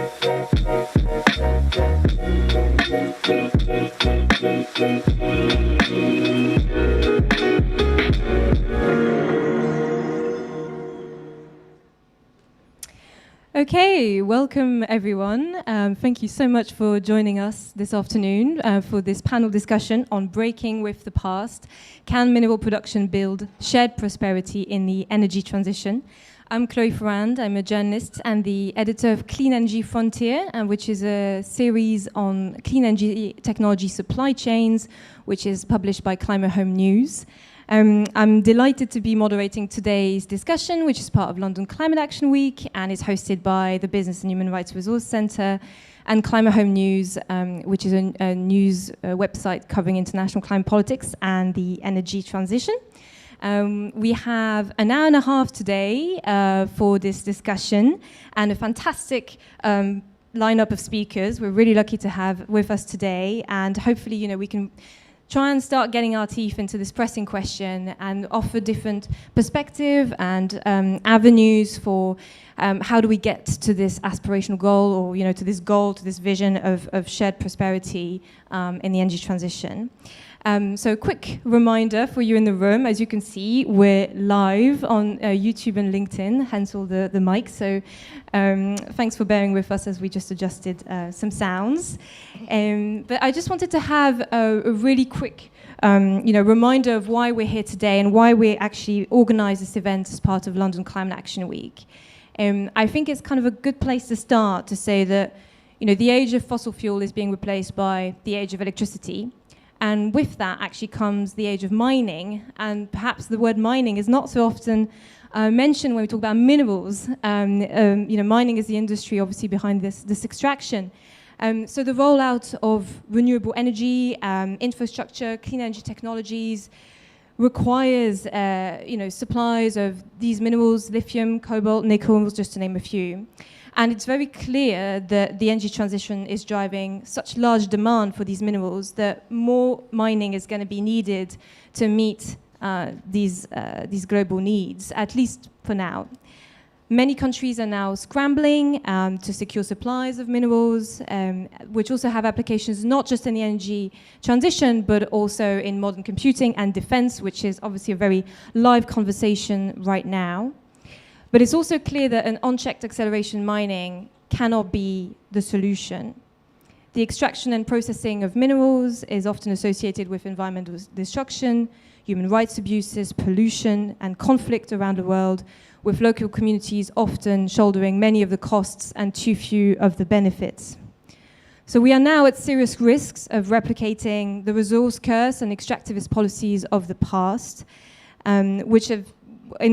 Okay, welcome everyone. Thank you so much for joining us this afternoon for this panel discussion on breaking with the past. Can mineral production build shared prosperity in the energy transition? I'm Chloe Ferrand. I'm a journalist and the editor of Clean Energy Frontier, which is a series on clean energy technology supply chains, which is published by Climate Home News. I'm delighted to be moderating today's discussion, which is part of London Climate Action Week and is hosted by the Business and Human Rights Resource Centre and Climate Home News, which is a news website covering international climate politics and the energy transition. We have an hour and a half today for this discussion and a fantastic lineup of speakers. We're really lucky to have with us today, and hopefully, we can try and start getting our teeth into this pressing question and offer different perspective and avenues for how do we get to this aspirational goal, or to this goal, to this vision of shared prosperity in the energy transition. So a quick reminder for you in the room, as you can see, we're live on YouTube and LinkedIn, hence all the mics. So thanks for bearing with us as we just adjusted some sounds. But I just wanted to have a really quick reminder of why we're here today and why we actually organize this event as part of London Climate Action Week. I think it's kind of a good place to start to say that the age of fossil fuel is being replaced by the age of electricity. And with that actually comes the age of mining, and perhaps the word mining is not so often mentioned when we talk about minerals. Mining is the industry obviously behind this extraction. So the rollout of renewable energy, infrastructure, clean energy technologies requires supplies of these minerals, lithium, cobalt, nickel, just to name a few. And it's very clear that the energy transition is driving such large demand for these minerals that more mining is going to be needed to meet these global needs, at least for now. Many countries are now scrambling to secure supplies of minerals, which also have applications not just in the energy transition, but also in modern computing and defense, which is obviously a very live conversation right now. But it's also clear that an unchecked acceleration mining cannot be the solution. The extraction and processing of minerals is often associated with environmental destruction, human rights abuses, pollution, and conflict around the world, with local communities often shouldering many of the costs and too few of the benefits. So we are now at serious risks of replicating the resource curse and extractivist policies of the past, in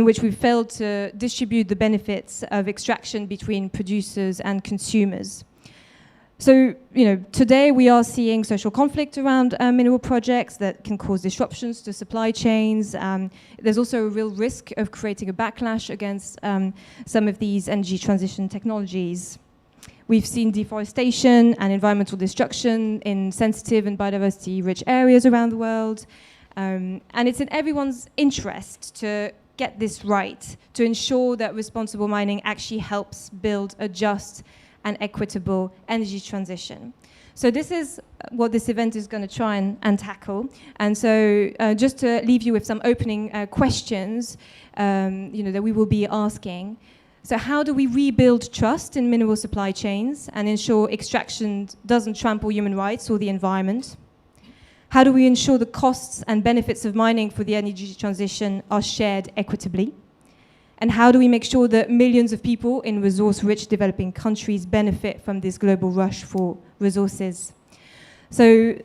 which we failed to distribute the benefits of extraction between producers and consumers. So, today we are seeing social conflict around mineral projects that can cause disruptions to supply chains. There's also a real risk of creating a backlash against some of these energy transition technologies. We've seen deforestation and environmental destruction in sensitive and biodiversity-rich areas around the world. And it's in everyone's interest to get this right, to ensure that responsible mining actually helps build a just and equitable energy transition. So this is what this event is going to try and tackle. And so just to leave you with some opening questions that we will be asking. So how do we rebuild trust in mineral supply chains and ensure extraction doesn't trample human rights or the environment? How do we ensure the costs and benefits of mining for the energy transition are shared equitably? And how do we make sure that millions of people in resource-rich developing countries benefit from this global rush for resources? So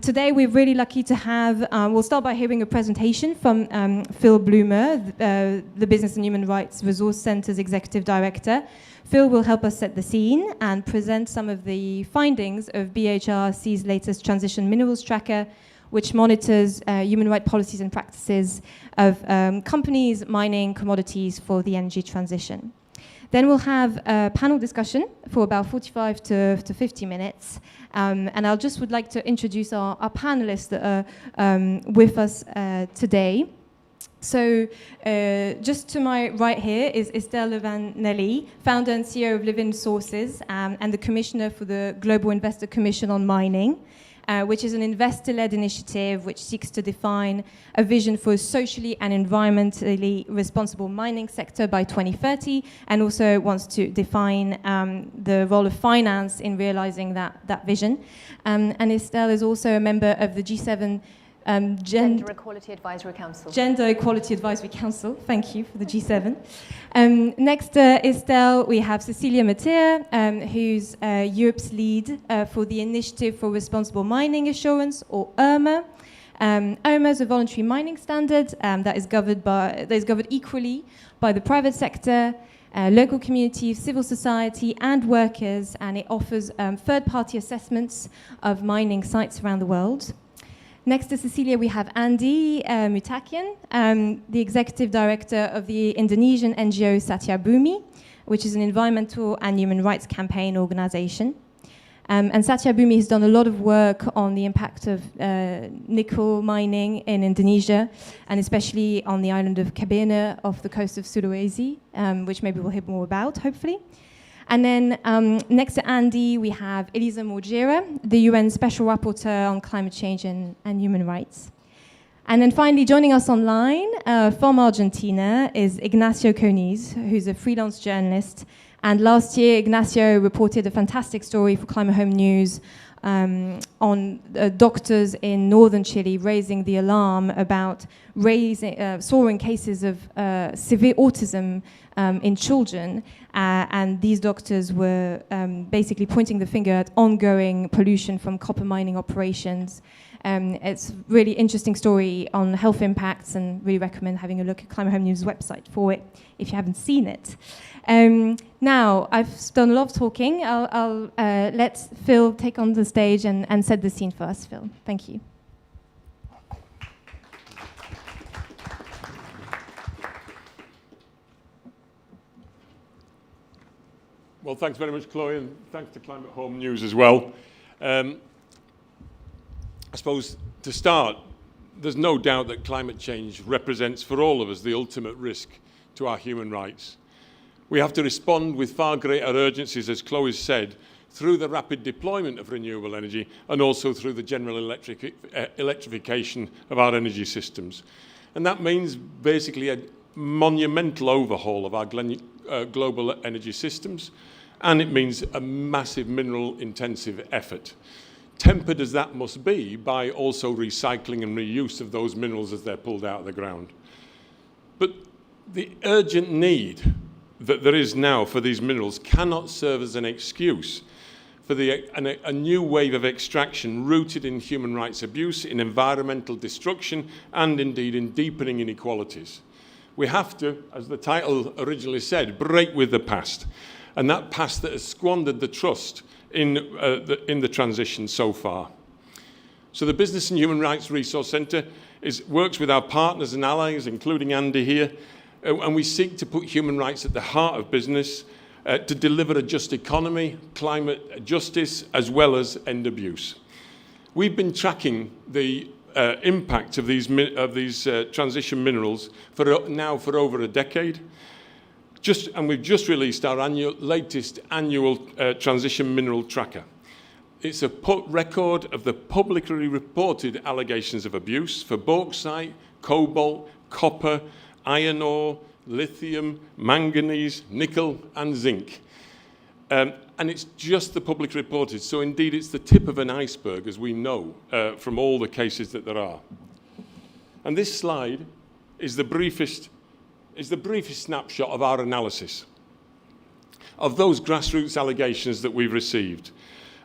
today we're really lucky to have, we'll start by hearing a presentation from Phil Bloomer, the Business and Human Rights Resource Centre's Executive Director. Phil will help us set the scene and present some of the findings of BHRC's latest Transition Minerals Tracker, which monitors human rights policies and practices of companies mining commodities for the energy transition. Then we'll have a panel discussion for about 45 to 50 minutes. And I just would like to introduce our panelists that are with us today. So just to my right here is Estelle Levanelli, founder and CEO of Living Sources and the commissioner for the Global Investor Commission on Mining, which is an investor-led initiative which seeks to define a vision for a socially and environmentally responsible mining sector by 2030, and also wants to define the role of finance in realizing that vision. And Estelle is also a member of the G7 Gender Equality Advisory Council. Gender Equality Advisory Council. Thank you for the G7. Next to Estelle, we have Cecilia Mattea, who's Europe's lead for the Initiative for Responsible Mining Assurance, or IRMA. IRMA is a voluntary mining standard that is governed equally by the private sector, local communities, civil society, and workers, and it offers third-party assessments of mining sites around the world. Next to Cecilia, we have Andy Mutakian, the executive director of the Indonesian NGO Satya Bumi, which is an environmental and human rights campaign organization. And Satya Bumi has done a lot of work on the impact of nickel mining in Indonesia, and especially on the island of Cabena off the coast of Sulawesi, which maybe we'll hear more about, hopefully. And then next to Andy, we have Elisa Morgera, the UN Special Rapporteur on Climate Change and Human Rights. And then finally, joining us online from Argentina is Ignacio Coniz, who's a freelance journalist. And last year, Ignacio reported a fantastic story for Climate Home News on doctors in northern Chile raising the alarm about soaring cases of severe autism in children. And these doctors were basically pointing the finger at ongoing pollution from copper mining operations. It's a really interesting story on health impacts, and really recommend having a look at Climate Home News website for it if you haven't seen it. Now, I've done a lot of talking. I'll let Phil take on the stage and set the scene for us. Phil, thank you. Well, thanks very much, Chloe, and thanks to Climate Home News as well. I suppose, to start, there's no doubt that climate change represents for all of us the ultimate risk to our human rights. We have to respond with far greater urgencies, as Chloe said, through the rapid deployment of renewable energy and also through the general electrification of our energy systems. And that means basically a monumental overhaul of our global energy systems, and it means a massive mineral-intensive effort, tempered as that must be by also recycling and reuse of those minerals as they're pulled out of the ground. But the urgent need that there is now for these minerals cannot serve as an excuse for a new wave of extraction rooted in human rights abuse, in environmental destruction, and indeed in deepening inequalities. We have to, as the title originally said, break with the past, and that past that has squandered the trust in the transition so far. So the Business and Human Rights Resource Centre works with our partners and allies, including Andy here, and we seek to put human rights at the heart of business to deliver a just economy, climate justice, as well as end abuse. We've been tracking the impact of these transition minerals for over a decade. And we've just released our latest annual transition mineral tracker. It's a record of the publicly reported allegations of abuse for bauxite, cobalt, copper, iron ore, lithium, manganese, nickel, and zinc. And it's just the publicly reported. So indeed, it's the tip of an iceberg, as we know from all the cases that there are. And this slide is the briefest snapshot of our analysis of those grassroots allegations that we've received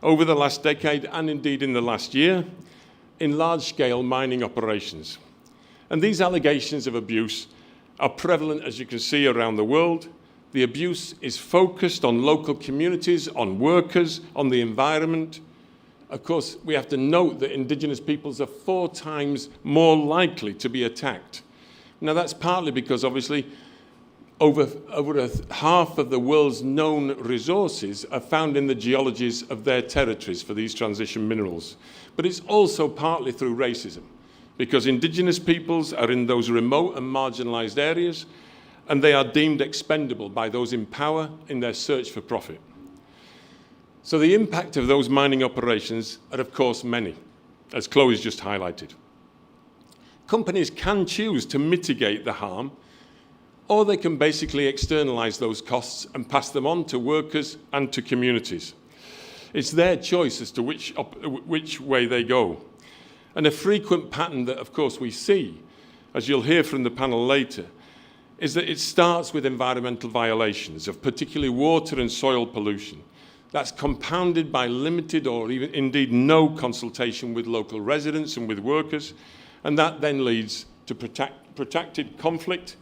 over the last decade and indeed in the last year in large-scale mining operations. And these allegations of abuse are prevalent, as you can see, around the world. The abuse is focused on local communities, on workers, on the environment. Of course, we have to note that indigenous peoples are 4 times more likely to be attacked. Now, that's partly because, obviously, over half of the world's known resources are found in the geologies of their territories for these transition minerals. But it's also partly through racism. because indigenous peoples are in those remote and marginalised areas, and they are deemed expendable by those in power in their search for profit. So the impact of those mining operations are, of course, many, as Chloe's just highlighted. Companies can choose to mitigate the harm, or they can basically externalise those costs and pass them on to workers and to communities. It's their choice as to which way they go. And a frequent pattern that, of course, we see, as you'll hear from the panel later, is that it starts with environmental violations of particularly water and soil pollution. That's compounded by limited or even indeed no consultation with local residents and with workers, and that then leads to protracted conflict.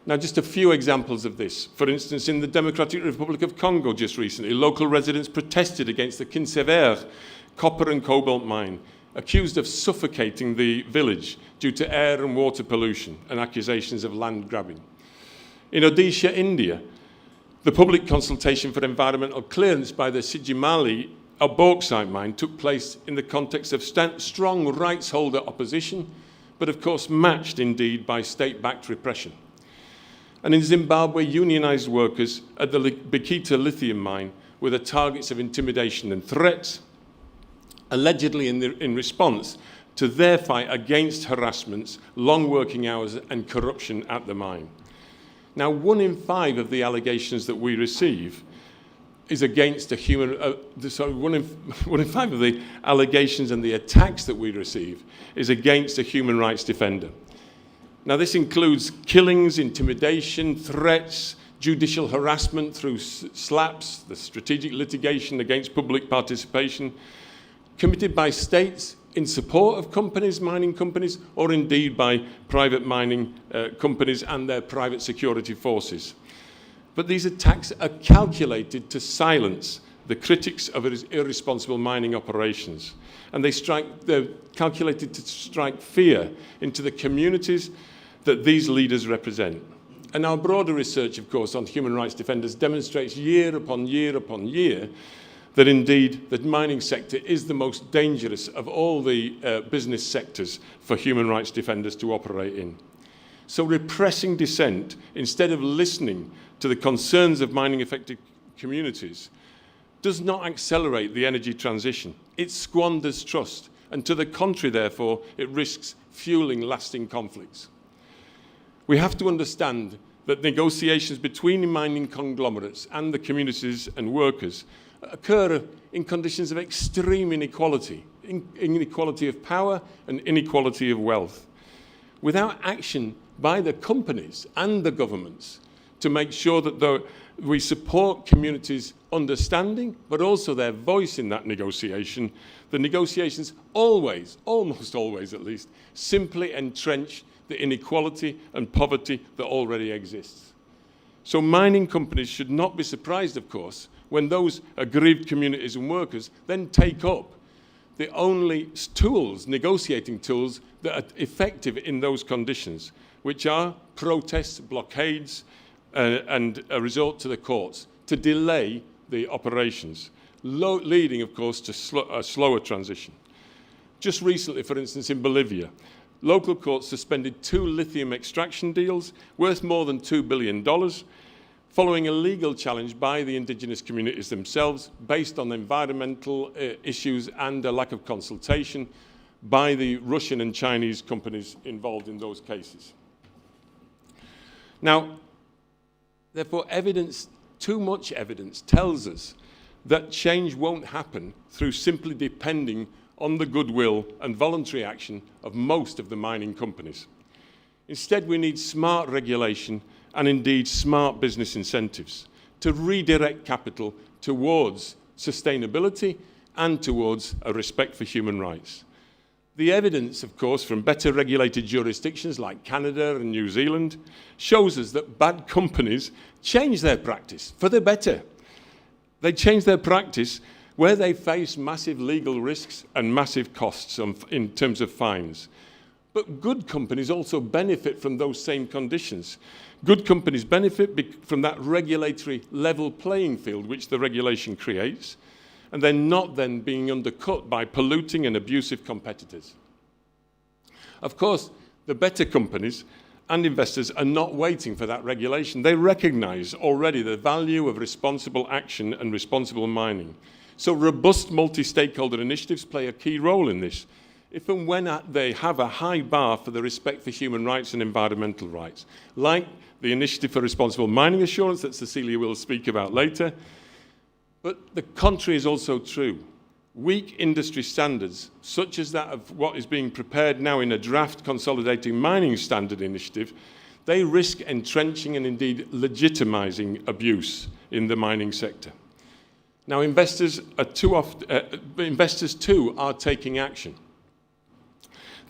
Now, just a few examples of this. For instance, in the Democratic Republic of Congo just recently, local residents protested against the Kinsever copper and cobalt mine, accused of suffocating the village due to air and water pollution and accusations of land grabbing. In Odisha, India, the public consultation for environmental clearance by the Sijimali bauxite mine took place in the context of strong rights holder opposition, but of course matched indeed by state-backed repression. And in Zimbabwe, unionised workers at the Bikita lithium mine were the targets of intimidation and threats, allegedly in response to their fight against harassments, long working hours and corruption at the mine. Now, 1 in 5 of the allegations that we receive is against a human, 1 in 5 of the allegations and the attacks that we receive is against a human rights defender. Now, this includes killings, intimidation, threats, judicial harassment through slaps, the strategic litigation against public participation, committed by states in support of companies, mining companies, or indeed by private mining companies and their private security forces. But these attacks are calculated to silence the critics of irresponsible mining operations. And they're calculated to strike fear into the communities that these leaders represent. And our broader research, of course, on human rights defenders demonstrates year upon year upon year that indeed the mining sector is the most dangerous of all the business sectors for human rights defenders to operate in. So repressing dissent, instead of listening to the concerns of mining-affected communities, does not accelerate the energy transition. It squanders trust, and to the contrary, therefore, it risks fueling lasting conflicts. We have to understand that negotiations between mining conglomerates and the communities and workers occur in conditions of extreme inequality, inequality of power and inequality of wealth. Without action by the companies and the governments to make sure that we support communities' understanding, but also their voice in that negotiation, the negotiations always, almost always at least, simply entrench the inequality and poverty that already exists. So mining companies should not be surprised, of course, when those aggrieved communities and workers then take up the only tools, negotiating tools, that are effective in those conditions, which are protests, blockades, and a resort to the courts to delay the operations, leading, of course, to a slower transition. Just recently, for instance, in Bolivia, local courts suspended 2 lithium extraction deals worth more than $2 billion, following a legal challenge by the indigenous communities themselves based on environmental issues and a lack of consultation by the Russian and Chinese companies involved in those cases. Now, therefore, too much evidence tells us that change won't happen through simply depending on the goodwill and voluntary action of most of the mining companies. Instead, we need smart regulation and indeed smart business incentives to redirect capital towards sustainability and towards a respect for human rights. The evidence, of course, from better regulated jurisdictions like Canada and New Zealand shows us that bad companies change their practice for the better. They change their practice where they face massive legal risks and massive costs in terms of fines. But good companies also benefit from those same conditions. Good companies benefit from that regulatory level playing field which the regulation creates, and they're not then being undercut by polluting and abusive competitors. Of course, the better companies and investors are not waiting for that regulation. They recognise already the value of responsible action and responsible mining. So robust multi-stakeholder initiatives play a key role in this, if and when they have a high bar for the respect for human rights and environmental rights, like the Initiative for Responsible Mining Assurance that Cecilia will speak about later. But the contrary is also true. Weak industry standards, such as that of what is being prepared now in a draft Consolidating Mining Standard Initiative, they risk entrenching and indeed legitimising abuse in the mining sector. Now, investors too are taking action.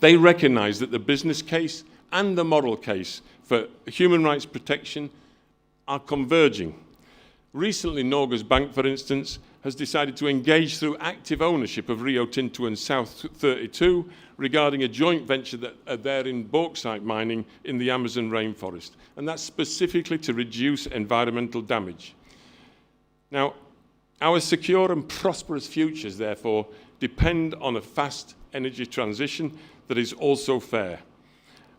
They recognise that the business case and the moral case for human rights protection are converging. Recently, Norges Bank, for instance, has decided to engage through active ownership of Rio Tinto and South 32 regarding a joint venture that they're in bauxite mining in the Amazon rainforest, and that's specifically to reduce environmental damage. Now, our secure and prosperous futures, therefore, depend on a fast energy transition that is also fair.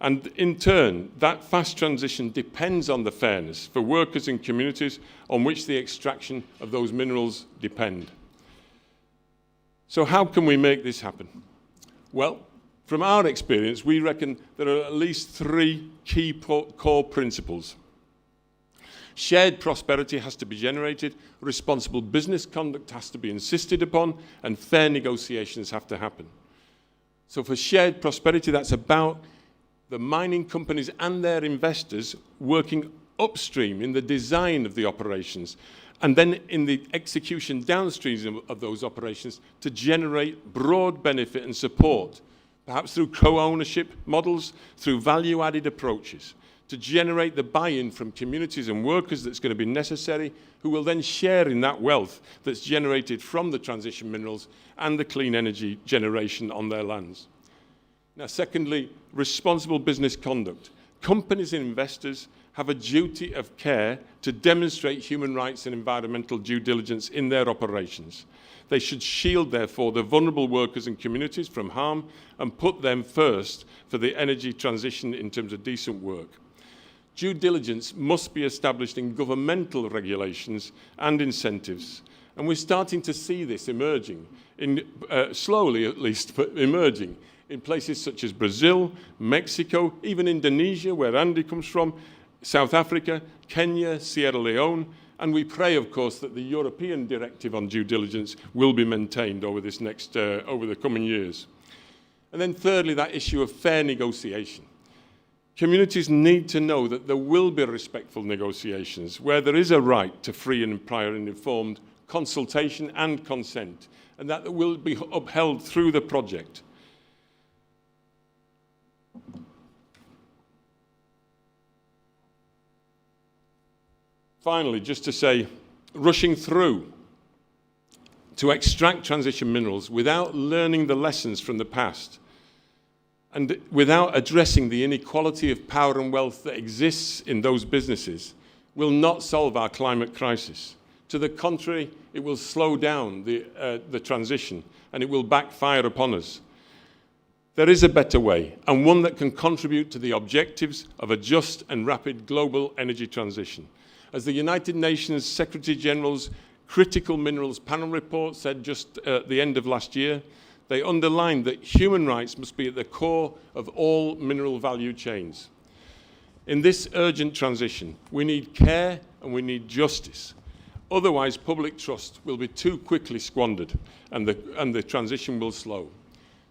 And in turn, that fast transition depends on the fairness for workers and communities on which the extraction of those minerals depend. So how can we make this happen? Well, from our experience, we reckon there are at least 3 key core principles. Shared prosperity has to be generated, responsible business conduct has to be insisted upon, and fair negotiations have to happen. So for shared prosperity, that's about the mining companies and their investors working upstream in the design of the operations and then in the execution downstream of those operations to generate broad benefit and support, perhaps through co-ownership models, through value-added approaches, to generate the buy-in from communities and workers that's going to be necessary, who will then share in that wealth that's generated from the transition minerals and the clean energy generation on their lands. Now, secondly, responsible business conduct. Companies and investors have a duty of care to demonstrate human rights and environmental due diligence in their operations. They should shield, therefore, the vulnerable workers and communities from harm and put them first for the energy transition in terms of decent work. Due diligence must be established in governmental regulations and incentives. And we're starting to see this emerging, slowly at least, but emerging in places such as Brazil, Mexico, even Indonesia, where Andy comes from, South Africa, Kenya, Sierra Leone, and we pray, of course, that the European Directive on Due Diligence will be maintained over over the coming years. And then thirdly, that issue of fair negotiation. Communities need to know that there will be respectful negotiations where there is a right to free and prior and informed consultation and consent, and that will be upheld through the project. Finally, just to say, rushing through to extract transition minerals without learning the lessons from the past and without addressing the inequality of power and wealth that exists in those businesses will not solve our climate crisis. To the contrary, it will slow down the transition and it will backfire upon us. There is a better way, and one that can contribute to the objectives of a just and rapid global energy transition. As the United Nations Secretary General's Critical Minerals Panel report said just at the end of last year, they underlined that human rights must be at the core of all mineral value chains. In this urgent transition, we need care and we need justice. Otherwise, public trust will be too quickly squandered and the transition will slow.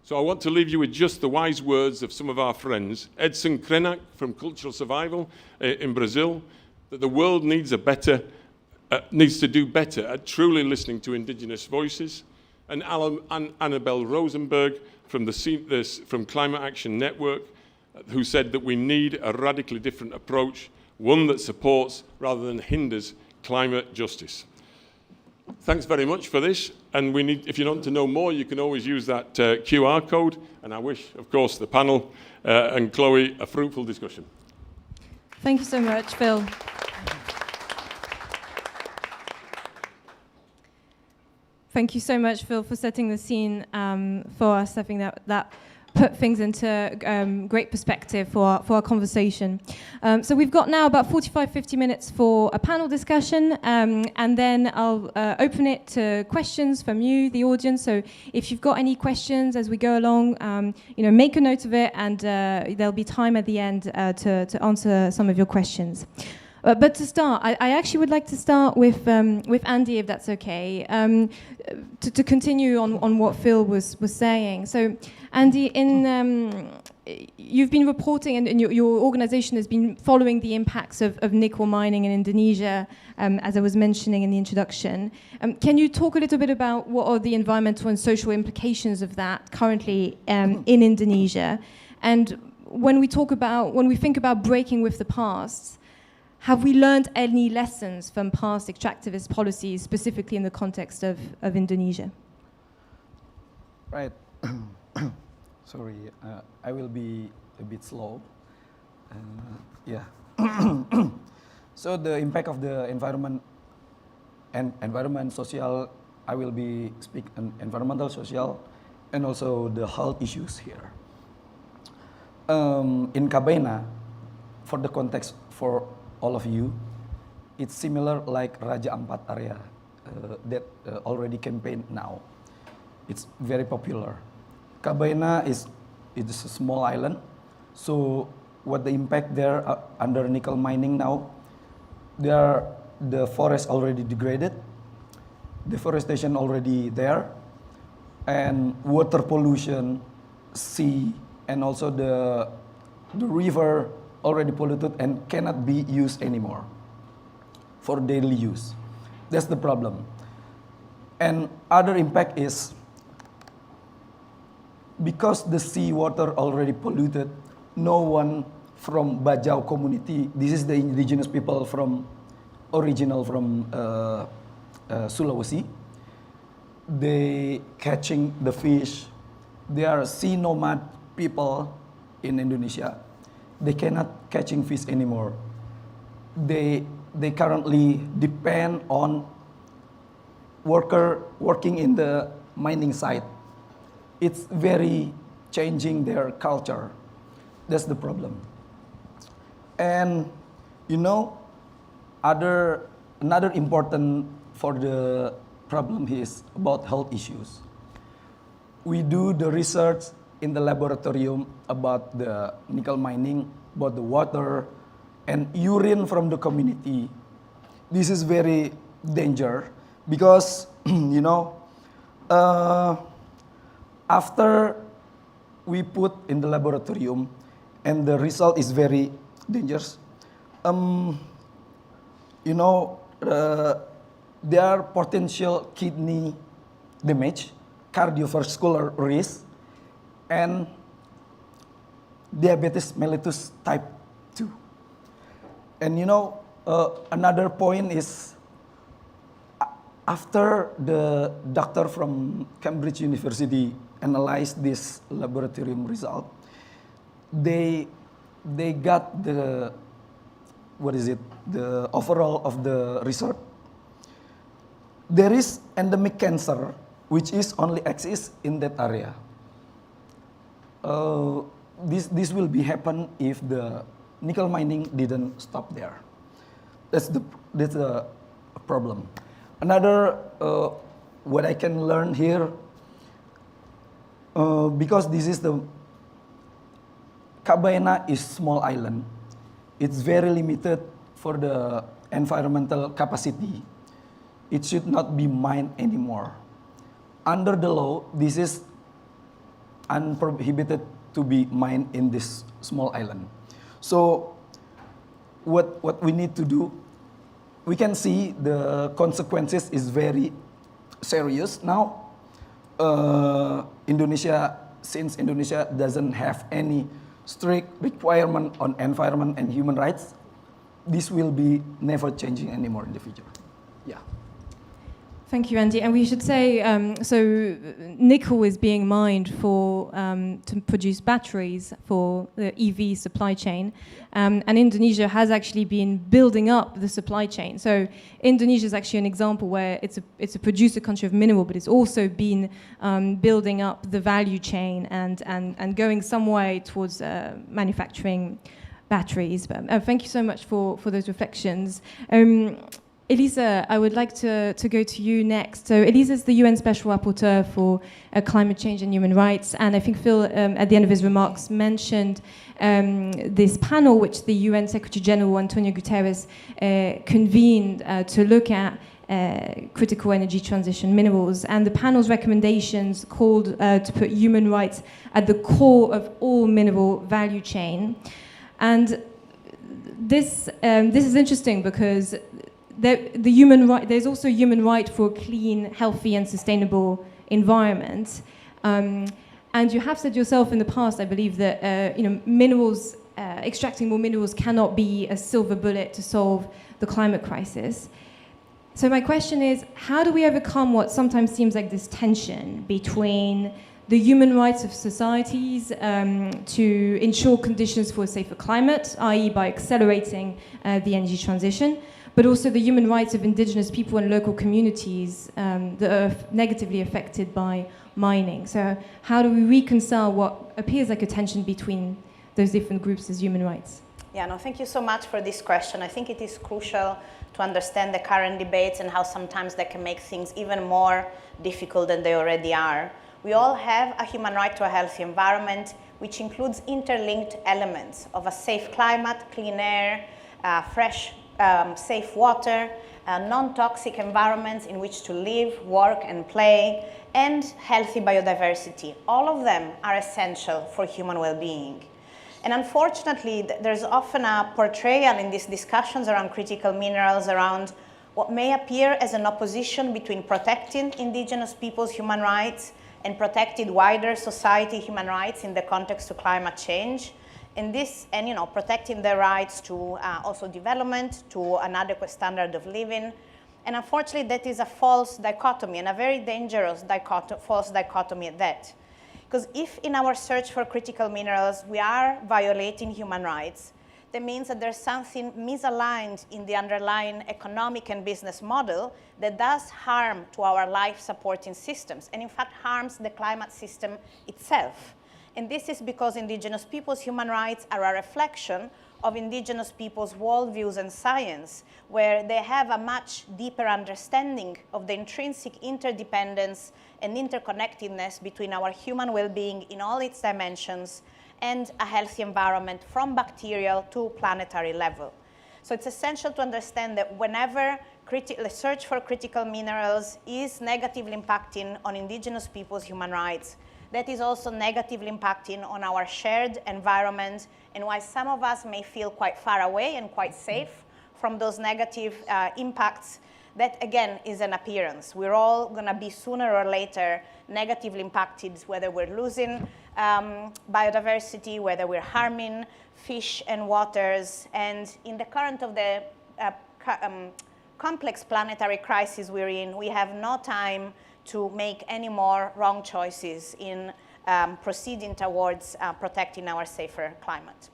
So I want to leave you with just the wise words of some of our friends. Edson Krenak from Cultural Survival in Brazil, that the world needs to do better at truly listening to indigenous voices. And Annabelle Rosenberg from Climate Action Network, who said that we need a radically different approach, one that supports rather than hinders climate justice. Thanks very much for this. And if you want to know more, you can always use that QR code. And I wish, of course, the panel and Chloe a fruitful discussion. Thank you so much, Phil. Thank you so much, Phil, for setting the scene for us. I think that put things into great perspective for our conversation. So we've got now about 45-50 minutes for a panel discussion, and then I'll open it to questions from you, the audience. So if you've got any questions as we go along, make a note of it, and there'll be time at the end to answer some of your questions. But to start, I actually would like to start with Andy, if that's okay, to continue on what Phil was saying. So, Andy, you've been reporting, and your organization has been following the impacts of nickel mining in Indonesia, as I was mentioning in the introduction. Can you talk a little bit about what are the environmental and social implications of that currently in Indonesia? And when we think about breaking with the past, have we learned any lessons from past extractivist policies, specifically in the context of Indonesia? Right. Sorry, I will be a bit slow. Yeah. So the impact of the environment and social, I will be speak on environmental, social, and also the health issues here. In Kabena, for the context for all of you, it's similar like Raja Ampat area that already campaign now. It's very popular. Kabena is a small island, so what the impact there under nickel mining now, the forest already degraded, deforestation already there, and water pollution, sea, and also the river already polluted and cannot be used anymore for daily use. That's the problem. And other impact is because the sea water already polluted, no one from Bajau community, this is the indigenous people original from Sulawesi, they catching the fish. They are sea nomad people in Indonesia. They cannot catching fish anymore. They currently depend on working in the mining site. It's very changing their culture. That's the problem. And another important for the problem is about health issues. We do the research in the laboratorium about the nickel mining, about the water, and urine from the community. This is very dangerous because, after we put in the laboratorium and the result is very dangerous, there are potential kidney damage, cardiovascular risk, and diabetes mellitus type 2. And another point is, after the doctor from Cambridge University analyzed this laboratorium result, they got the overall of the research. There is endemic cancer which is only exists in that area. This will be happen if the nickel mining didn't stop there. That's the problem. Another what I can learn here, because this is the Kabena is small island. It's very limited for the environmental capacity. It should not be mined anymore. Under the law, this is unprohibited to be mined in this small island. So what we need to do, we can see the consequences is very serious now. Since Indonesia doesn't have any strict requirement on environment and human rights, this will be never changing anymore in the future. Yeah. Thank you, Andy. And we should say, so nickel is being mined for to produce batteries for the EV supply chain, and Indonesia has actually been building up the supply chain. So Indonesia is actually an example where it's a producer country of mineral, but it's also been building up the value chain and going some way towards manufacturing batteries. But thank you so much for those reflections. Elisa, I would like to go to you next. So Elisa is the UN Special Rapporteur for climate change and human rights, and I think Phil, at the end of his remarks, mentioned this panel which the UN Secretary General Antonio Guterres convened to look at critical energy transition minerals, and the panel's recommendations called to put human rights at the core of all mineral value chain. And this is interesting because there's also a human right for a clean, healthy, and sustainable environment. And you have said yourself in the past, I believe, that minerals, extracting more minerals cannot be a silver bullet to solve the climate crisis. So my question is, how do we overcome what sometimes seems like this tension between the human rights of societies to ensure conditions for a safer climate, i.e. by accelerating the energy transition, but also the human rights of indigenous people and local communities that are negatively affected by mining? So how do we reconcile what appears like a tension between those different groups as human rights? Yeah, no, thank you so much for this question. I think it is crucial to understand the current debates and how sometimes they can make things even more difficult than they already are. We all have a human right to a healthy environment, which includes interlinked elements of a safe climate, clean air, fresh, safe water, non-toxic environments in which to live, work, and play, and healthy biodiversity. All of them are essential for human well-being. And unfortunately, there's often a portrayal in these discussions around critical minerals around what may appear as an opposition between protecting indigenous people's human rights and protecting wider society human rights in the context of climate change. And protecting their rights to also development, to an adequate standard of living. And unfortunately, that is a false dichotomy, and a very dangerous false dichotomy at that. Because if in our search for critical minerals, we are violating human rights, that means that there's something misaligned in the underlying economic and business model that does harm to our life-supporting systems, and in fact harms the climate system itself. And this is because indigenous people's human rights are a reflection of indigenous people's worldviews and science, where they have a much deeper understanding of the intrinsic interdependence and interconnectedness between our human well-being in all its dimensions and a healthy environment from bacterial to planetary level. So it's essential to understand that whenever the search for critical minerals is negatively impacting on indigenous people's human rights, that is also negatively impacting on our shared environment, and why some of us may feel quite far away and quite safe from those negative impacts. That again is an appearance. We're all going to be sooner or later negatively impacted, whether we're losing biodiversity, whether we're harming fish and waters. And in the current of the complex planetary crisis we're in, we have no time to make any more wrong choices in proceeding towards protecting our safer climate.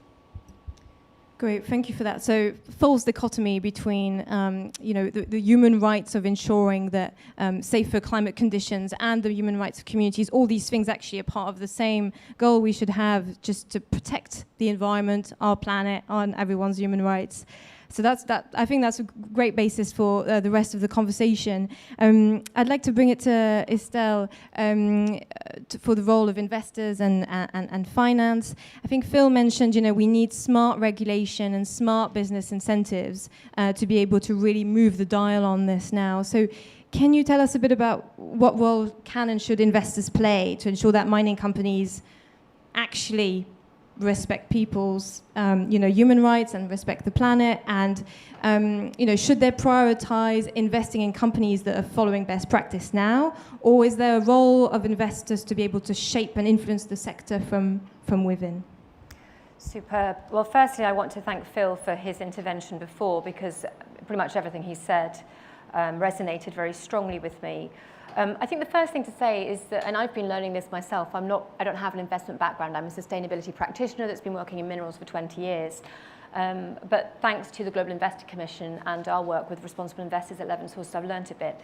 Great, thank you for that. So, false dichotomy between, the human rights of ensuring that safer climate conditions and the human rights of communities. All these things actually are part of the same goal we should have, just to protect the environment, our planet, and everyone's human rights. So I think that's a great basis for the rest of the conversation. I'd like to bring it to Estelle for the role of investors and finance. I think Phil mentioned, we need smart regulation and smart business incentives to be able to really move the dial on this now. So can you tell us a bit about what role can and should investors play to ensure that mining companies actually respect people's human rights and respect the planet, and should they prioritize investing in companies that are following best practice now, or is there a role of investors to be able to shape and influence the sector from within? Superb. Well, firstly, I want to thank Phil for his intervention before, because pretty much everything he said resonated very strongly with me. I think the first thing to say is that, and I've been learning this myself, I don't have an investment background. I'm a sustainability practitioner that's been working in minerals for 20 years. But thanks to the Global Investor Commission and our work with responsible investors at Levensource, I've learned a bit.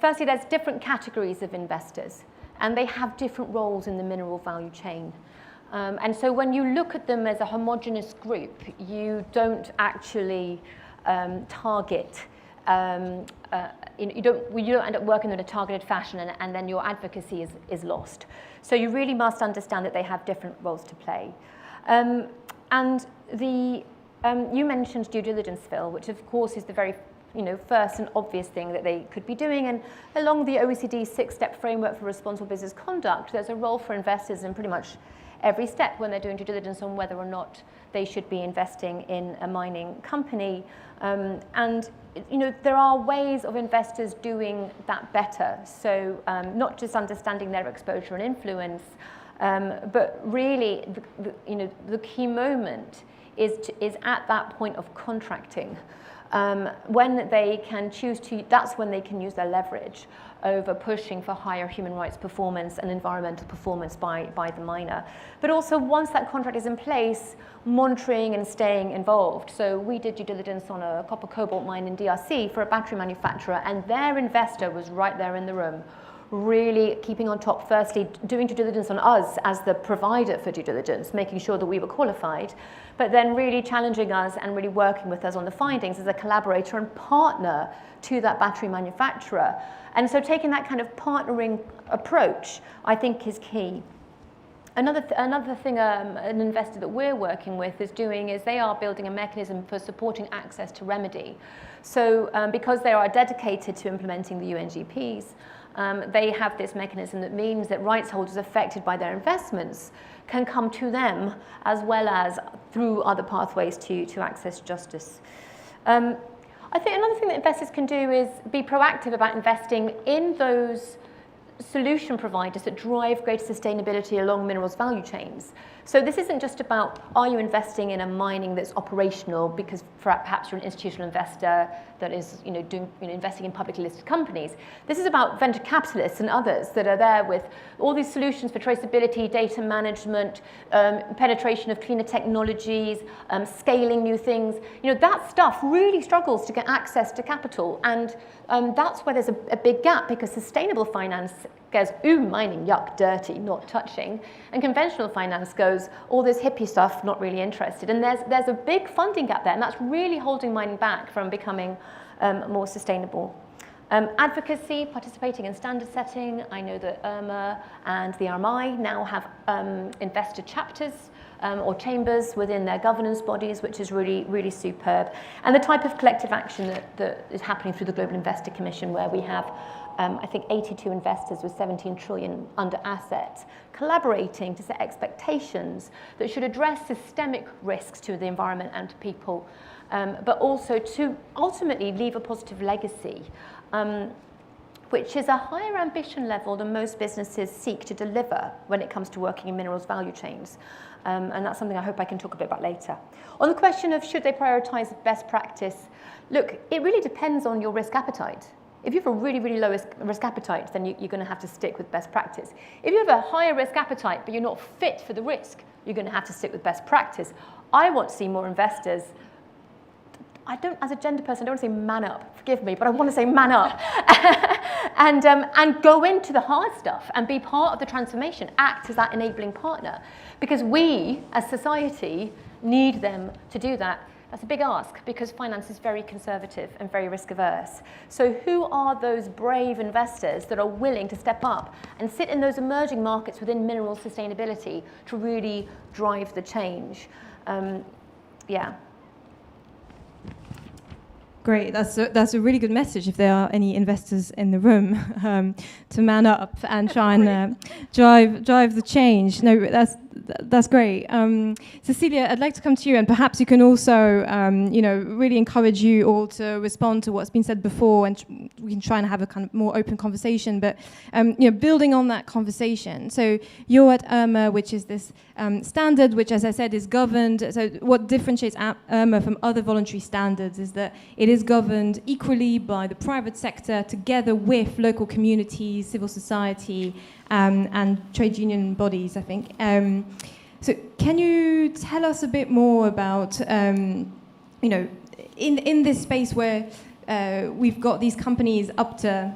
Firstly, there's different categories of investors, and they have different roles in the mineral value chain. And so when you look at them as a homogeneous group, you don't actually target you don't end up working in a targeted fashion, and then your advocacy is lost. So you really must understand that they have different roles to play. And you mentioned due diligence, Phil, which of course is the very first and obvious thing that they could be doing. And along the OECD 6-step framework for responsible business conduct, there's a role for investors in pretty much every step when they're doing due diligence on whether or not they should be investing in a mining company. And there are ways of investors doing that better. So not just understanding their exposure and influence, but really the key moment is at that point of contracting. When they can choose to, that's when they can use their leverage over pushing for higher human rights performance and environmental performance by the miner. But also once that contract is in place, monitoring and staying involved. So we did due diligence on a copper cobalt mine in DRC for a battery manufacturer, and their investor was right there in the room, really keeping on top, firstly doing due diligence on us as the provider for due diligence, making sure that we were qualified, but then really challenging us and really working with us on the findings as a collaborator and partner to that battery manufacturer. And so taking that kind of partnering approach, I think, is key. Another thing an investor that we're working with is doing is they are building a mechanism for supporting access to remedy. So because they are dedicated to implementing the UNGPs, they have this mechanism that means that rights holders affected by their investments can come to them as well as through other pathways to access justice. I think another thing that investors can do is be proactive about investing in those solution providers that drive greater sustainability along minerals value chains. So this isn't just about, are you investing in a mining that's operational because perhaps you're an institutional investor that is investing in publicly listed companies. This is about venture capitalists and others that are there with all these solutions for traceability, data management, penetration of cleaner technologies, scaling new things. That stuff really struggles to get access to capital, and that's where there's a big gap, because sustainable finance goes, ooh, mining, yuck, dirty, not touching. And conventional finance goes, all this hippie stuff, not really interested. And there's a big funding gap there, and that's really holding mining back from becoming more sustainable. Advocacy, participating in standard setting. I know that IRMA and the RMI now have investor chapters or chambers within their governance bodies, which is really, really superb. And the type of collective action that is happening through the Global Investor Commission, where we have I think 82 investors with 17 trillion under assets, collaborating to set expectations that should address systemic risks to the environment and to people, but also to ultimately leave a positive legacy, which is a higher ambition level than most businesses seek to deliver when it comes to working in minerals value chains. And that's something I hope I can talk a bit about later. On the question of should they prioritize best practice, look, it really depends on your risk appetite. If you have a really, really low risk appetite, then you're going to have to stick with best practice. If you have a higher risk appetite, but you're not fit for the risk, you're going to have to stick with best practice. I want to see more investors. As a gender person, I don't want to say man up, forgive me, but I want to say man up. and go into the hard stuff and be part of the transformation, act as that enabling partner. Because we, as society, need them to do that. That's a big ask, because finance is very conservative and very risk averse. So who are those brave investors that are willing to step up and sit in those emerging markets within mineral sustainability to really drive the change? Yeah. Great, that's a really good message if there are any investors in the room to man up and try and drive the change. No, That's great. Cecilia, I'd like to come to you, and perhaps you can also, really encourage you all to respond to what's been said before, and we can try and have a kind of more open conversation. But building on that conversation. So you're at IRMA, which is this standard, which, as I said, is governed. So what differentiates IRMA from other voluntary standards is that it is governed equally by the private sector, together with local communities, civil society, and trade union bodies, I think. So can you tell us a bit more about, in this space where we've got these companies up to,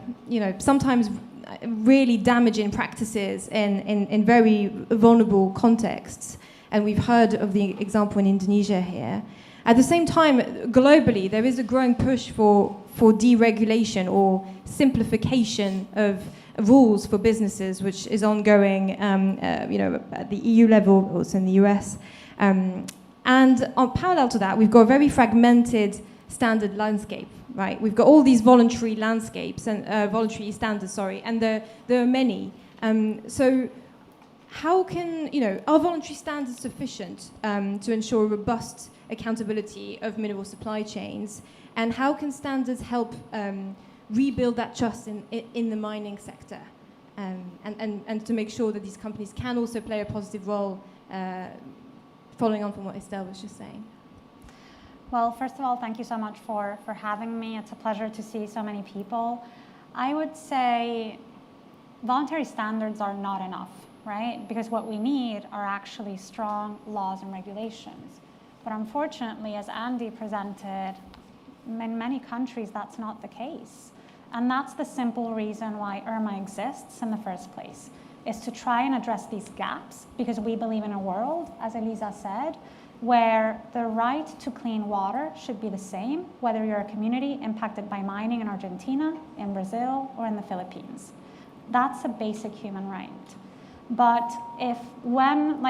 sometimes really damaging practices in very vulnerable contexts, and we've heard of the example in Indonesia here. At the same time, globally, there is a growing push for deregulation or simplification of rules for businesses, which is ongoing, at the EU level, also in the US. And on parallel to that, we've got a very fragmented standard landscape, right? We've got all these voluntary landscapes and voluntary standards, and there are many. So how can, are voluntary standards sufficient to ensure robust accountability of mineral supply chains? And how can standards help rebuild that trust in the mining sector, and to make sure that these companies can also play a positive role, following on from what Estelle was just saying? Well, first of all, thank you so much for having me. It's a pleasure to see so many people. I would say voluntary standards are not enough, right? Because what we need are actually strong laws and regulations. But unfortunately, as Andy presented, in many countries, that's not the case. And that's the simple reason why IRMA exists in the first place, is to try and address these gaps, because we believe in a world, as Elisa said, where the right to clean water should be the same, whether you're a community impacted by mining in Argentina, in Brazil, or in the Philippines. That's a basic human right. But when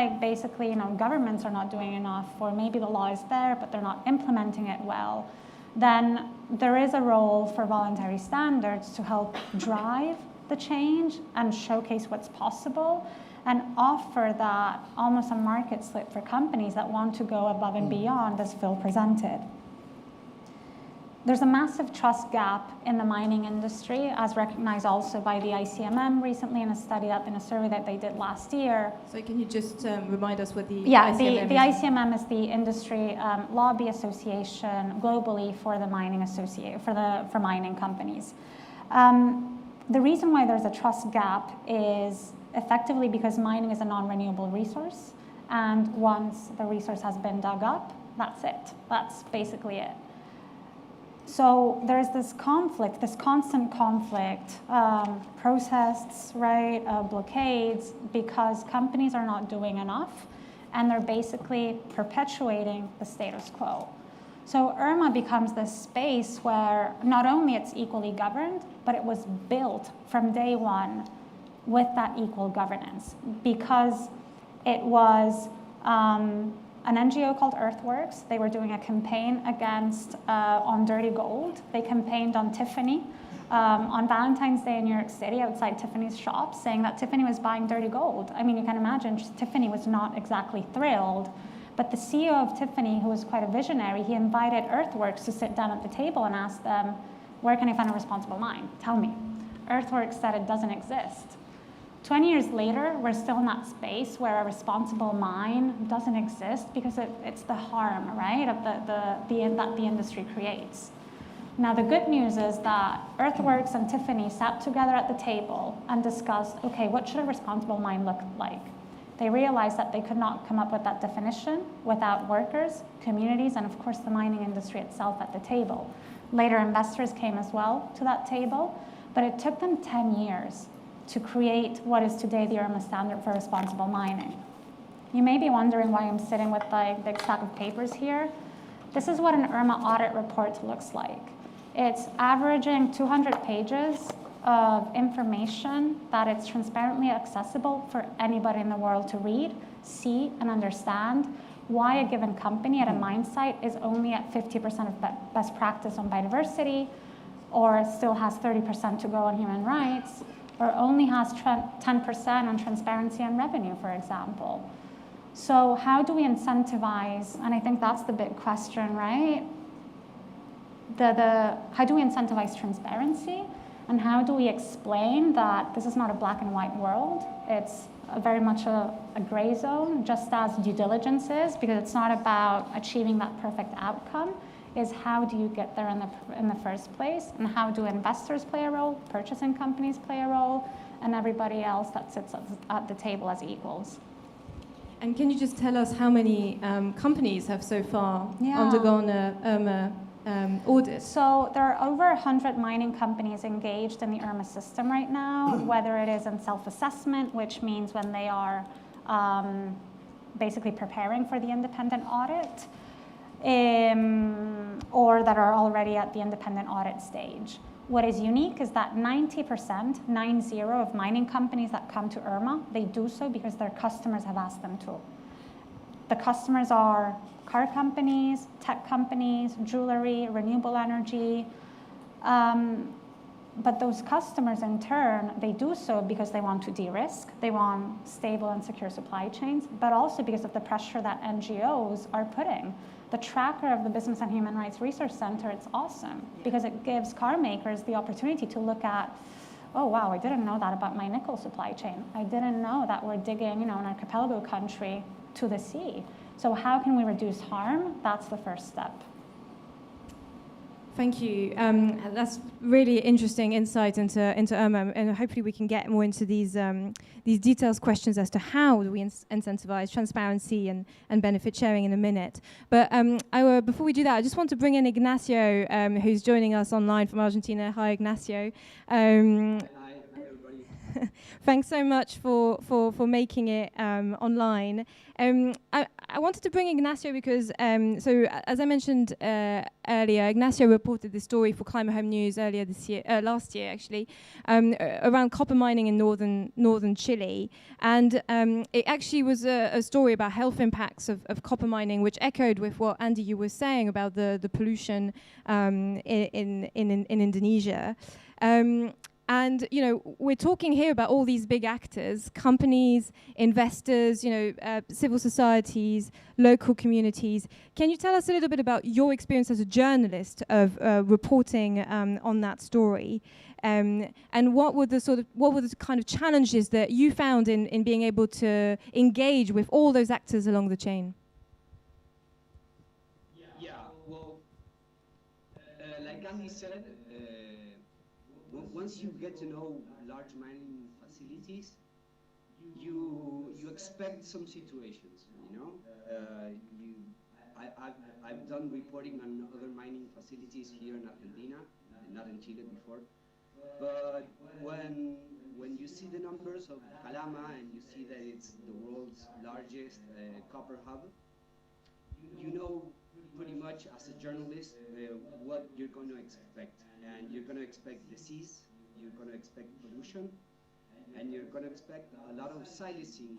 governments are not doing enough, or maybe the law is there, but they're not implementing it well, then there is a role for voluntary standards to help drive the change and showcase what's possible, and offer that almost a market slip for companies that want to go above and beyond, as Phil presented. There's a massive trust gap in the mining industry, as recognized also by the ICMM recently in a survey that they did last year. So can you just remind us what the ICMM is? The ICMM is the industry lobby association globally for the mining for mining companies. The reason why there's a trust gap is effectively because mining is a non-renewable resource, and once the resource has been dug up, that's it. That's basically it. So there's this conflict, this constant conflict, protests, right, blockades, because companies are not doing enough, and they're basically perpetuating the status quo. So IRMA becomes this space where not only it's equally governed, but it was built from day one with that equal governance, because it was an NGO called Earthworks. They were doing a campaign against on dirty gold. They campaigned on Tiffany on Valentine's Day in New York City outside Tiffany's shop, saying that Tiffany was buying dirty gold. I mean, you can imagine Tiffany was not exactly thrilled, but the CEO of Tiffany, who was quite a visionary, he invited Earthworks to sit down at the table and ask them, where can I find a responsible mine? Tell me. Earthworks said it doesn't exist. 20 years later, we're still in that space where a responsible mine doesn't exist because it's the harm, right, of that the industry creates. Now, the good news is that Earthworks and Tiffany sat together at the table and discussed, okay, what should a responsible mine look like? They realized that they could not come up with that definition without workers, communities, and of course the mining industry itself at the table. Later, investors came as well to that table, but it took them 10 years to create what is today the IRMA standard for responsible mining. You may be wondering why I'm sitting with like a big stack of papers here. This is what an IRMA audit report looks like. It's averaging 200 pages of information that it's transparently accessible for anybody in the world to read, see, and understand why a given company at a mine site is only at 50% of best practice on biodiversity, or still has 30% to go on human rights, or only has 10% on transparency and revenue, for example. So how do we incentivize, and I think that's the big question, right? How do we incentivize transparency, and how do we explain that this is not a black and white world? It's very much a gray zone, just as due diligence is, because it's not about achieving that perfect outcome, is how do you get there in the first place, and how do investors play a role, purchasing companies play a role, and everybody else that sits at the table as equals. And can you just tell us how many companies have so far undergone a IRMA audit? So there are over 100 mining companies engaged in the IRMA system right now, whether it is in self-assessment, which means when they are basically preparing for the independent audit, or that are already at the independent audit stage. What is unique is that 90%, 90, of mining companies that come to IRMA, they do so because their customers have asked them to. The customers are car companies, tech companies, jewelry, renewable energy. But those customers in turn, they do so because they want to de-risk, they want stable and secure supply chains, but also because of the pressure that NGOs are putting. The tracker of the Business and Human Rights Research Center, it's awesome because it gives car makers the opportunity to look at, oh wow, I didn't know that about my nickel supply chain. I didn't know that we're digging, in an archipelago country to the sea. So how can we reduce harm? That's the first step. Thank you. That's really interesting insight into IRMA, and hopefully we can get more into these detailed questions as to how do we incentivize transparency and benefit sharing in a minute. But before we do that, I just want to bring in Ignacio, who's joining us online from Argentina. Hi, Ignacio. Hi, everybody. Thanks so much for making it online. I wanted to bring Ignacio because, so as I mentioned earlier, Ignacio reported this story for Climate Home News earlier this year, last year actually, around copper mining in northern Chile, and it actually was a story about health impacts of copper mining, which echoed with what Andy you were saying about the pollution in Indonesia. And we're talking here about all these big actors, companies, investors, civil societies, local communities. Can you tell us a little bit about your experience as a journalist of reporting on that story, and what were the kind of challenges that you found in being able to engage with all those actors along the chain? Yeah, well, like Andy said, once you get to know large mining facilities, you expect some situations. I've done reporting on other mining facilities here in Argentina, not in Chile before. But when you see the numbers of Calama and you see that it's the world's largest copper hub, you know pretty much as a journalist what you're going to expect. And you're going to expect disease, you're going to expect pollution, and you're going to expect a lot of silencing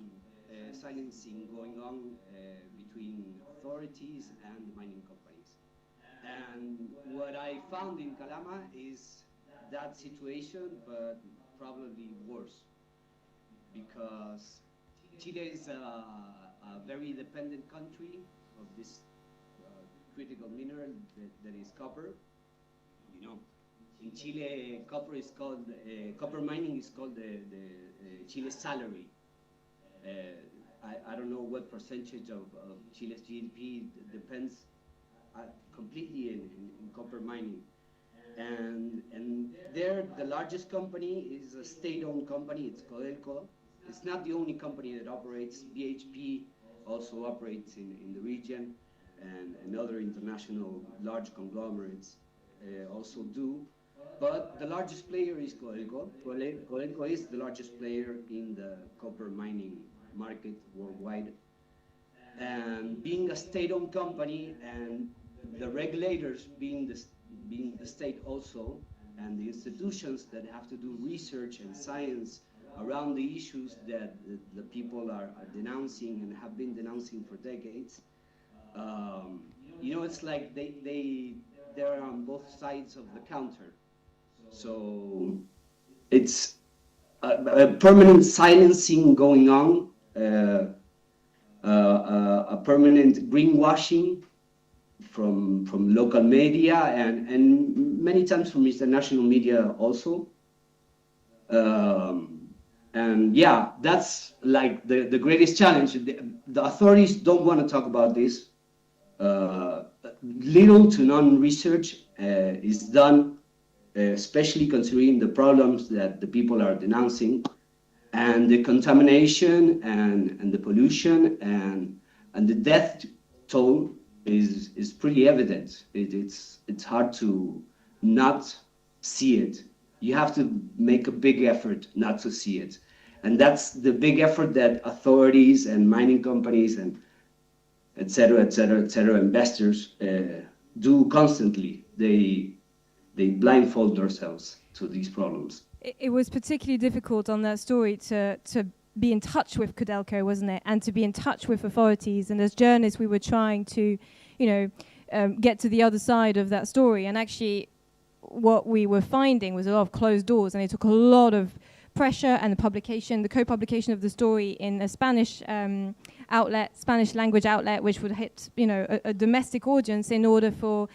going on between authorities and mining companies. And what I found in Calama is that situation, but probably worse, because Chile is a very dependent country of this critical mineral that is copper. In Chile, copper mining is called the Chile's salary. I don't know what percentage of Chile's GDP depends completely in copper mining. And there, the largest company is a state-owned company, it's Codelco. It's not the only company that operates. BHP also operates in the region, and other international large conglomerates also do. But the largest player is Codelco. Codelco is the largest player in the copper mining market worldwide. And being a state-owned company and the regulators being the state also, and the institutions that have to do research and science around the issues that the people are denouncing and have been denouncing for decades, it's like they're on both sides of the counter. So it's a permanent silencing going on, a permanent greenwashing from local media and many times from international media also. And yeah, that's like the greatest challenge. The authorities don't want to talk about this. Little to none research is done, especially considering the problems that the people are denouncing, and the contamination and the pollution and the death toll is pretty evident. It's hard to not see it. You have to make a big effort not to see it. And that's the big effort that authorities and mining companies and et cetera, investors do constantly. They blindfold themselves to these problems. It was particularly difficult on that story to be in touch with Codelco, wasn't it? And to be in touch with authorities. And as journalists, we were trying to, get to the other side of that story. And actually, what we were finding was a lot of closed doors, and it took a lot of pressure and the co-publication of the story in a Spanish Spanish language outlet, which would hit, a domestic audience in order for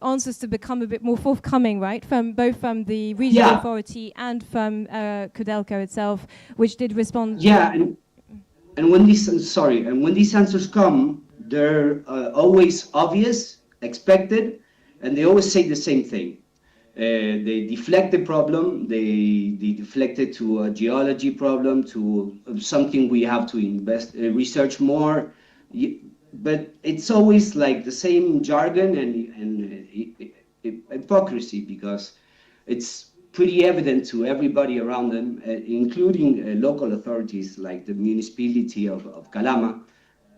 answers to become a bit more forthcoming, right? Both from the regional authority and from Codelco itself, which did respond. Yeah, and when these answers come, they're always obvious, expected, and they always say the same thing. They deflect the problem. They deflect it to a geology problem, to something we have to research more. But it's always like the same jargon and hypocrisy, because it's pretty evident to everybody around them, including local authorities like the municipality of Calama,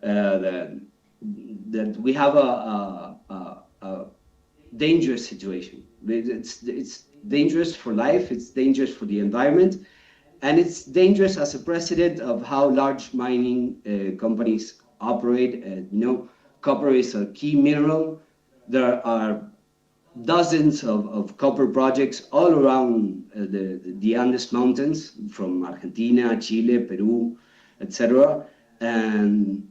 that we have a dangerous situation. It's dangerous for life, it's dangerous for the environment, and it's dangerous as a precedent of how large mining companies operate. Copper is a key mineral. There are dozens of copper projects all around the Andes Mountains, from Argentina, Chile, Peru, etc. And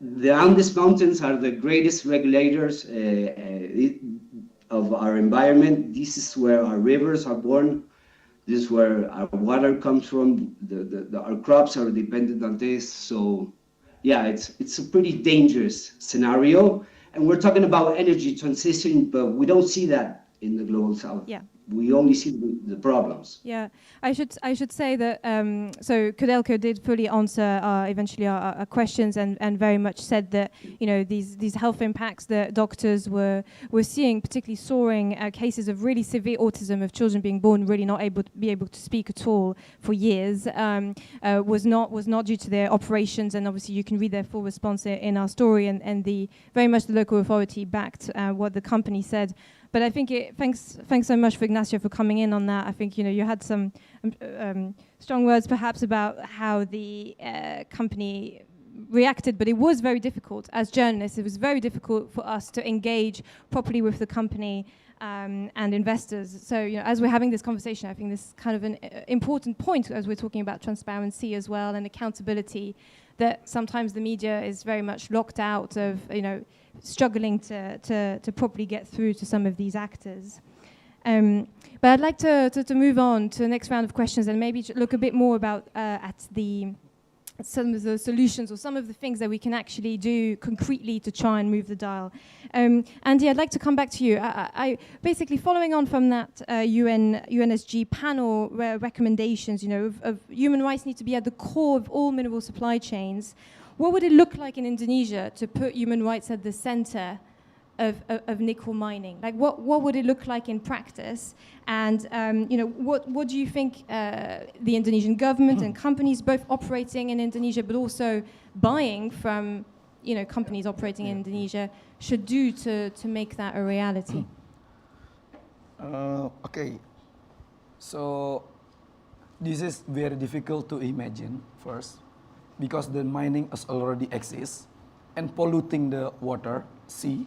the Andes Mountains are the greatest regulators of our environment. This is where our rivers are born. This is where our water comes from. Our crops are dependent on this. So yeah, it's a pretty dangerous scenario. And we're talking about energy transition, but we don't see that in the global south. Yeah. We only see the problems. Yeah, I should say that so Codelco did fully answer eventually our questions, and very much said that these health impacts that doctors were seeing, particularly soaring cases of really severe autism of children being born really not able to speak at all for years, was not due to their operations. And obviously you can read their full response in our story, and very much the local authority backed what the company said. But I think thanks so much for Ignacio for coming in on that. I think you had some strong words perhaps about how the company reacted, but it was very difficult as journalists. It was very difficult for us to engage properly with the company and investors. So as we're having this conversation, I think this is kind of an important point as we're talking about transparency as well, and accountability, that sometimes the media is very much locked out of struggling to properly get through to some of these actors. But I'd like to move on to the next round of questions, and maybe look a bit more about some of the solutions or some of the things that we can actually do concretely to try and move the dial. Andy, I'd like to come back to you. I basically, following on from that UNSG panel recommendations, of human rights need to be at the core of all mineral supply chains. What would it look like in Indonesia to put human rights at the center of nickel mining? Like, what would it look like in practice? And what do you think the Indonesian government and companies both operating in Indonesia, but also buying from companies operating in Indonesia, should do to make that a reality? Okay, so this is very difficult to imagine first, because the mining already exists and polluting the water, sea.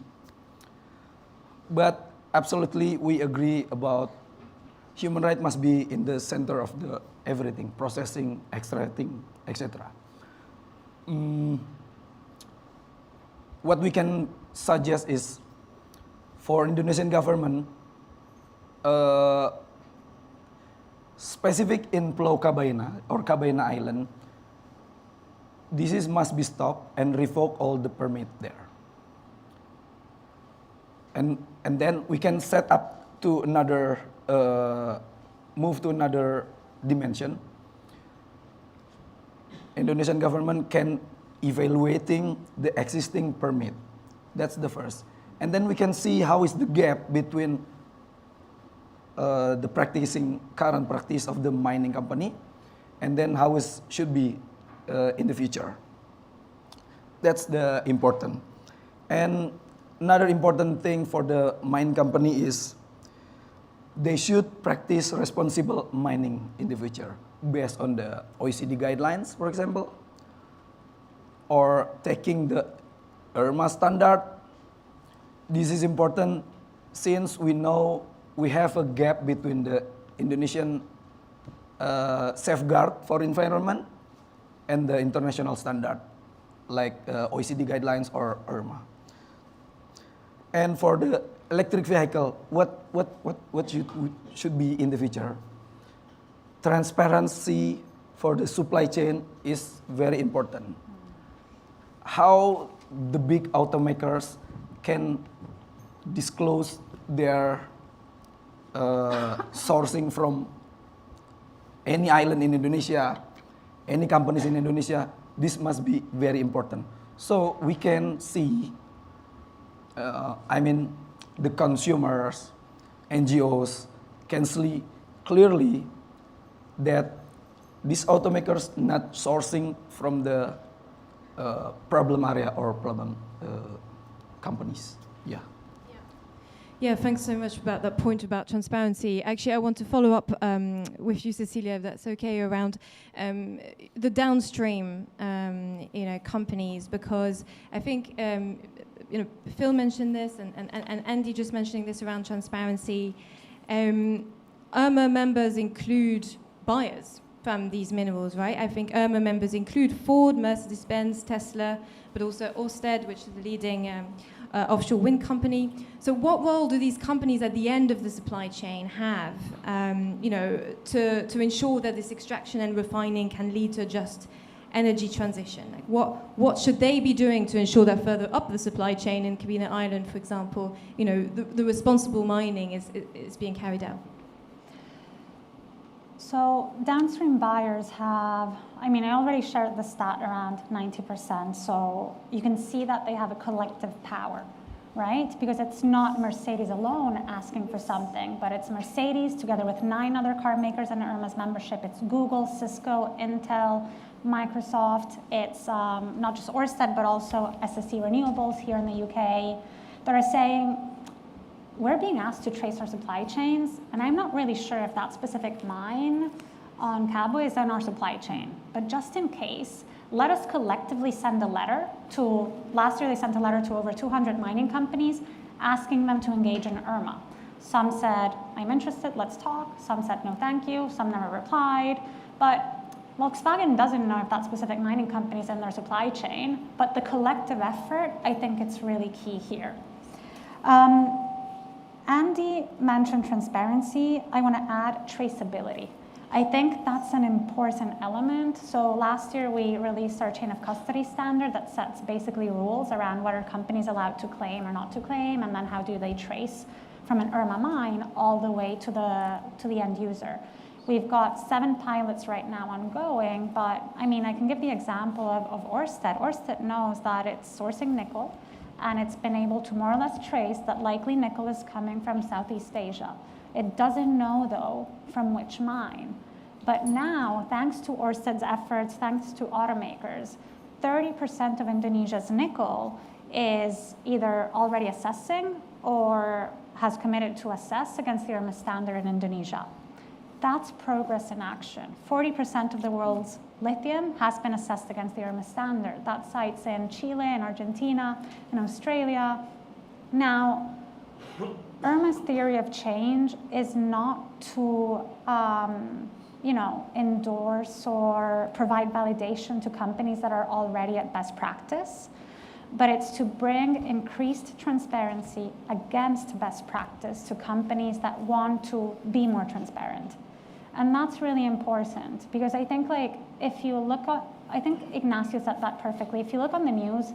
But absolutely we agree about human right must be in the center of the everything, processing, extracting, etc. What we can suggest is for Indonesian government, specific in Pulau Kabaina or Kabaina Island, this must be stopped and revoke all the permit there. And then we can set up to another, move to another dimension. Indonesian government can evaluating the existing permit. That's the first. And then we can see how is the gap between the current practice of the mining company, and then how it should be in the future. That's the important. And another important thing for the mining company is they should practice responsible mining in the future based on the OECD guidelines, for example, or taking the IRMA standard. This is important since we know we have a gap between the Indonesian safeguard for environment and the international standard, like OECD guidelines or IRMA. And for the electric vehicle, what should be in the future? Transparency for the supply chain is very important. How the big automakers can disclose their sourcing from any island in Indonesia, any companies in Indonesia, this must be very important. So we can see, the consumers, NGOs can see clearly that these automakers not sourcing from the problem area or problem companies. Yeah. Yeah, thanks so much about that point about transparency. Actually, I want to follow up with you, Cecilia, if that's okay, around the downstream, companies, because I think, Phil mentioned this, and Andy just mentioning this around transparency. IRMA members include buyers from these minerals, right? I think IRMA members include Ford, Mercedes-Benz, Tesla, but also Ørsted, which is the leading offshore wind company. So what role do these companies at the end of the supply chain have, to ensure that this extraction and refining can lead to a just energy transition? Like what should they be doing to ensure that further up the supply chain in Kabaina Island, for example, the responsible mining is being carried out? So downstream buyers have, I already shared the stat around 90%, so you can see that they have a collective power, right? Because it's not Mercedes alone asking for something, but it's Mercedes together with 9 other car makers in IRMA's membership. It's Google, Cisco, Intel, Microsoft. It's not just Ørsted, but also SSE Renewables here in the UK that are saying, we're being asked to trace our supply chains, and I'm not really sure if that specific mine on Cabo is in our supply chain. But just in case, let us collectively send a letter to, last year they sent a letter to over 200 mining companies asking them to engage in IRMA. Some said, I'm interested, let's talk. Some said, no thank you. Some never replied. But Volkswagen doesn't know if that specific mining company is in their supply chain, but the collective effort, I think it's really key here. Andy mentioned transparency. I want to add traceability. I think that's an important element. So last year we released our chain of custody standard that sets basically rules around what are companies allowed to claim or not to claim, and then how do they trace from an IRMA mine all the way to the end user. We've got 7 pilots right now ongoing, but I can give the example of Ørsted. Ørsted knows that it's sourcing nickel, and it's been able to more or less trace that likely nickel is coming from Southeast Asia. It doesn't know, though, from which mine. But now, thanks to Ørsted's efforts, thanks to automakers, 30% of Indonesia's nickel is either already assessing or has committed to assess against the IRMA standard in Indonesia. That's progress in action. 40% of the world's lithium has been assessed against the IRMA standard. That sites in Chile, in Argentina, in Australia. Now, IRMA's theory of change is not to endorse or provide validation to companies that are already at best practice, but it's to bring increased transparency against best practice to companies that want to be more transparent. And that's really important, because I think if you look at, I think Ignacio said that perfectly, if you look on the news,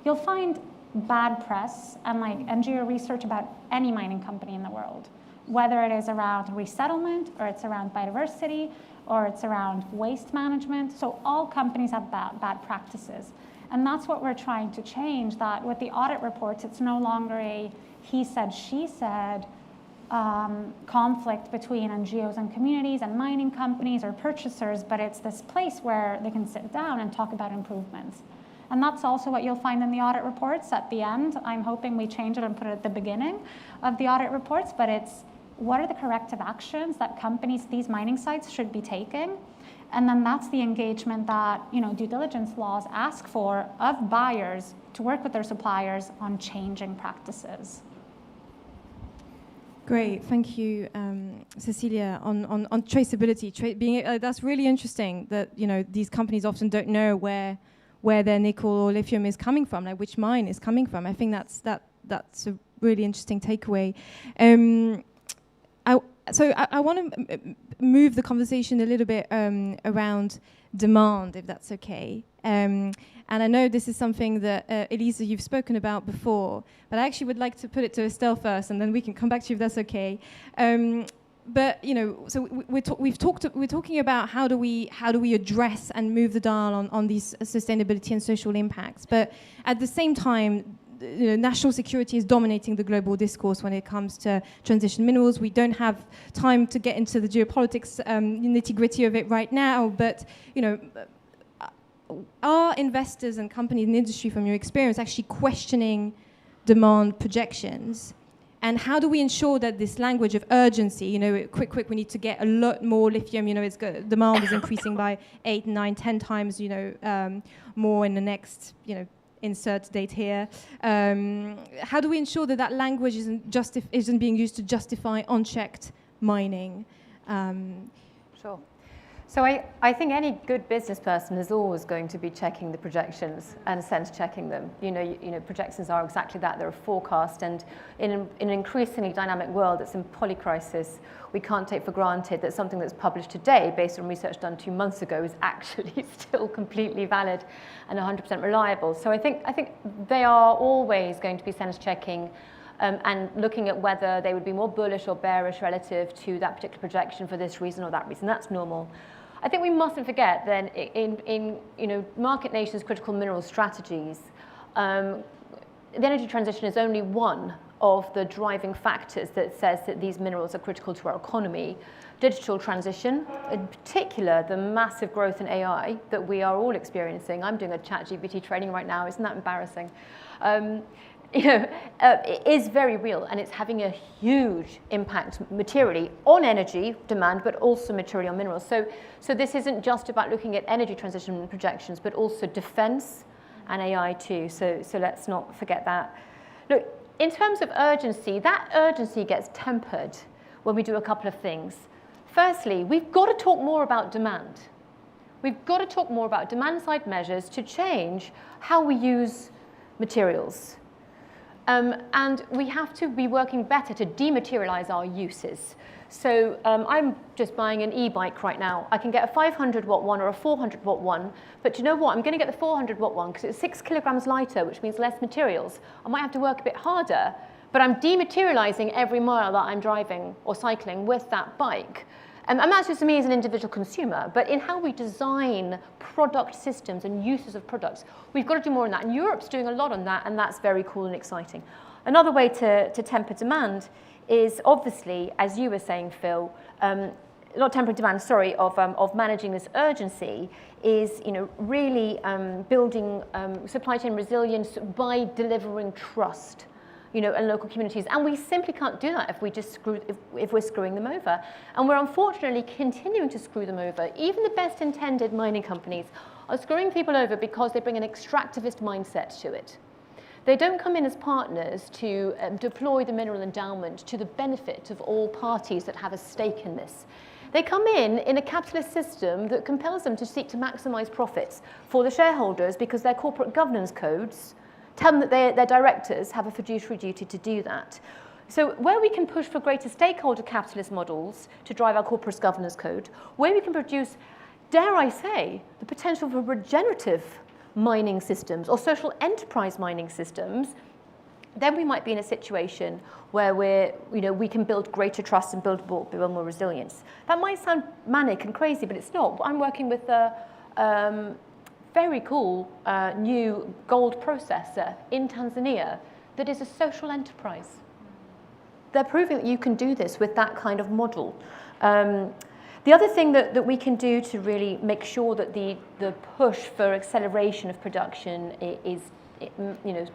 you'll find bad press and NGO research about any mining company in the world, whether it is around resettlement, or it's around biodiversity, or it's around waste management. So all companies have bad practices. And that's what we're trying to change, that with the audit reports, it's no longer a he said, she said conflict between NGOs and communities and mining companies or purchasers, but it's this place where they can sit down and talk about improvements. And that's also what you'll find in the audit reports at the end. I'm hoping we change it and put it at the beginning of the audit reports, but it's what are the corrective actions that companies, these mining sites, should be taking? And then that's the engagement that due diligence laws ask for of buyers to work with their suppliers on changing practices. Great, thank you, Cecilia. On traceability, that's really interesting. That these companies often don't know where their nickel or lithium is coming from, which mine is coming from. I think that's a really interesting takeaway. I want to move the conversation a little bit around demand, if that's okay. And I know this is something that, Elisa, you've spoken about before, but I actually would like to put it to Estelle first, and then we can come back to you if that's okay. But so we're talking about how do we address and move the dial on these sustainability and social impacts. But at the same time, national security is dominating the global discourse when it comes to transition minerals. We don't have time to get into the geopolitics nitty-gritty of it right now, but are investors and companies in the industry, from your experience, actually questioning demand projections? And how do we ensure that this language of urgency, quick, we need to get a lot more lithium, demand is increasing by 8, 9, 10 times, more in the next, insert date here. How do we ensure that language isn't being used to justify unchecked mining? Sure. So I think any good business person is always going to be checking the projections and sense checking them. Projections are exactly that. They're a forecast, and in an increasingly dynamic world that's in polycrisis, we can't take for granted that something that's published today based on research done 2 months ago is actually still completely valid and 100% reliable. So I think they are always going to be sense checking and looking at whether they would be more bullish or bearish relative to that particular projection for this reason or that reason. That's normal. I think we mustn't forget then in market nations' critical mineral strategies, the energy transition is only one of the driving factors that says that these minerals are critical to our economy. Digital transition, in particular, the massive growth in AI that we are all experiencing. I'm doing a ChatGPT training right now. Isn't that embarrassing? It is very real, and it's having a huge impact materially on energy demand, but also materially on minerals. So this isn't just about looking at energy transition projections, but also defense and AI too. So let's not forget that. Look, in terms of urgency, that urgency gets tempered when we do a couple of things. Firstly, we've got to talk more about demand. We've got to talk more about demand-side measures to change how we use materials. And we have to be working better to dematerialize our uses. So I'm just buying an e-bike right now. I can get a 500-watt one or a 400-watt one, but you know what? I'm going to get the 400-watt one because it's 6 kilograms lighter, which means less materials. I might have to work a bit harder, but I'm dematerializing every mile that I'm driving or cycling with that bike. And that's just me as an individual consumer, but in how we design product systems and uses of products, we've got to do more on that. And Europe's doing a lot on that, and that's very cool and exciting. Another way to temper demand is obviously, as you were saying, Phil, not tempering demand, sorry, of managing this urgency is, really building supply chain resilience by delivering trust. And local communities. And we simply can't do that if we're screwing them over. And we're unfortunately continuing to screw them over. Even the best intended mining companies are screwing people over because they bring an extractivist mindset to it. They don't come in as partners to deploy the mineral endowment to the benefit of all parties that have a stake in this. They come in a capitalist system that compels them to seek to maximize profits for the shareholders because their corporate governance codes tell them that their directors have a fiduciary duty to do that. So where we can push for greater stakeholder capitalist models to drive our corporate governance code, where we can produce, dare I say, the potential for regenerative mining systems or social enterprise mining systems, then we might be in a situation where we can build greater trust and build more resilience. That might sound manic and crazy, but it's not. I'm working with a very cool new gold processor in Tanzania that is a social enterprise. They're proving that you can do this with that kind of model. The other thing that we can do to really make sure that the push for acceleration of production is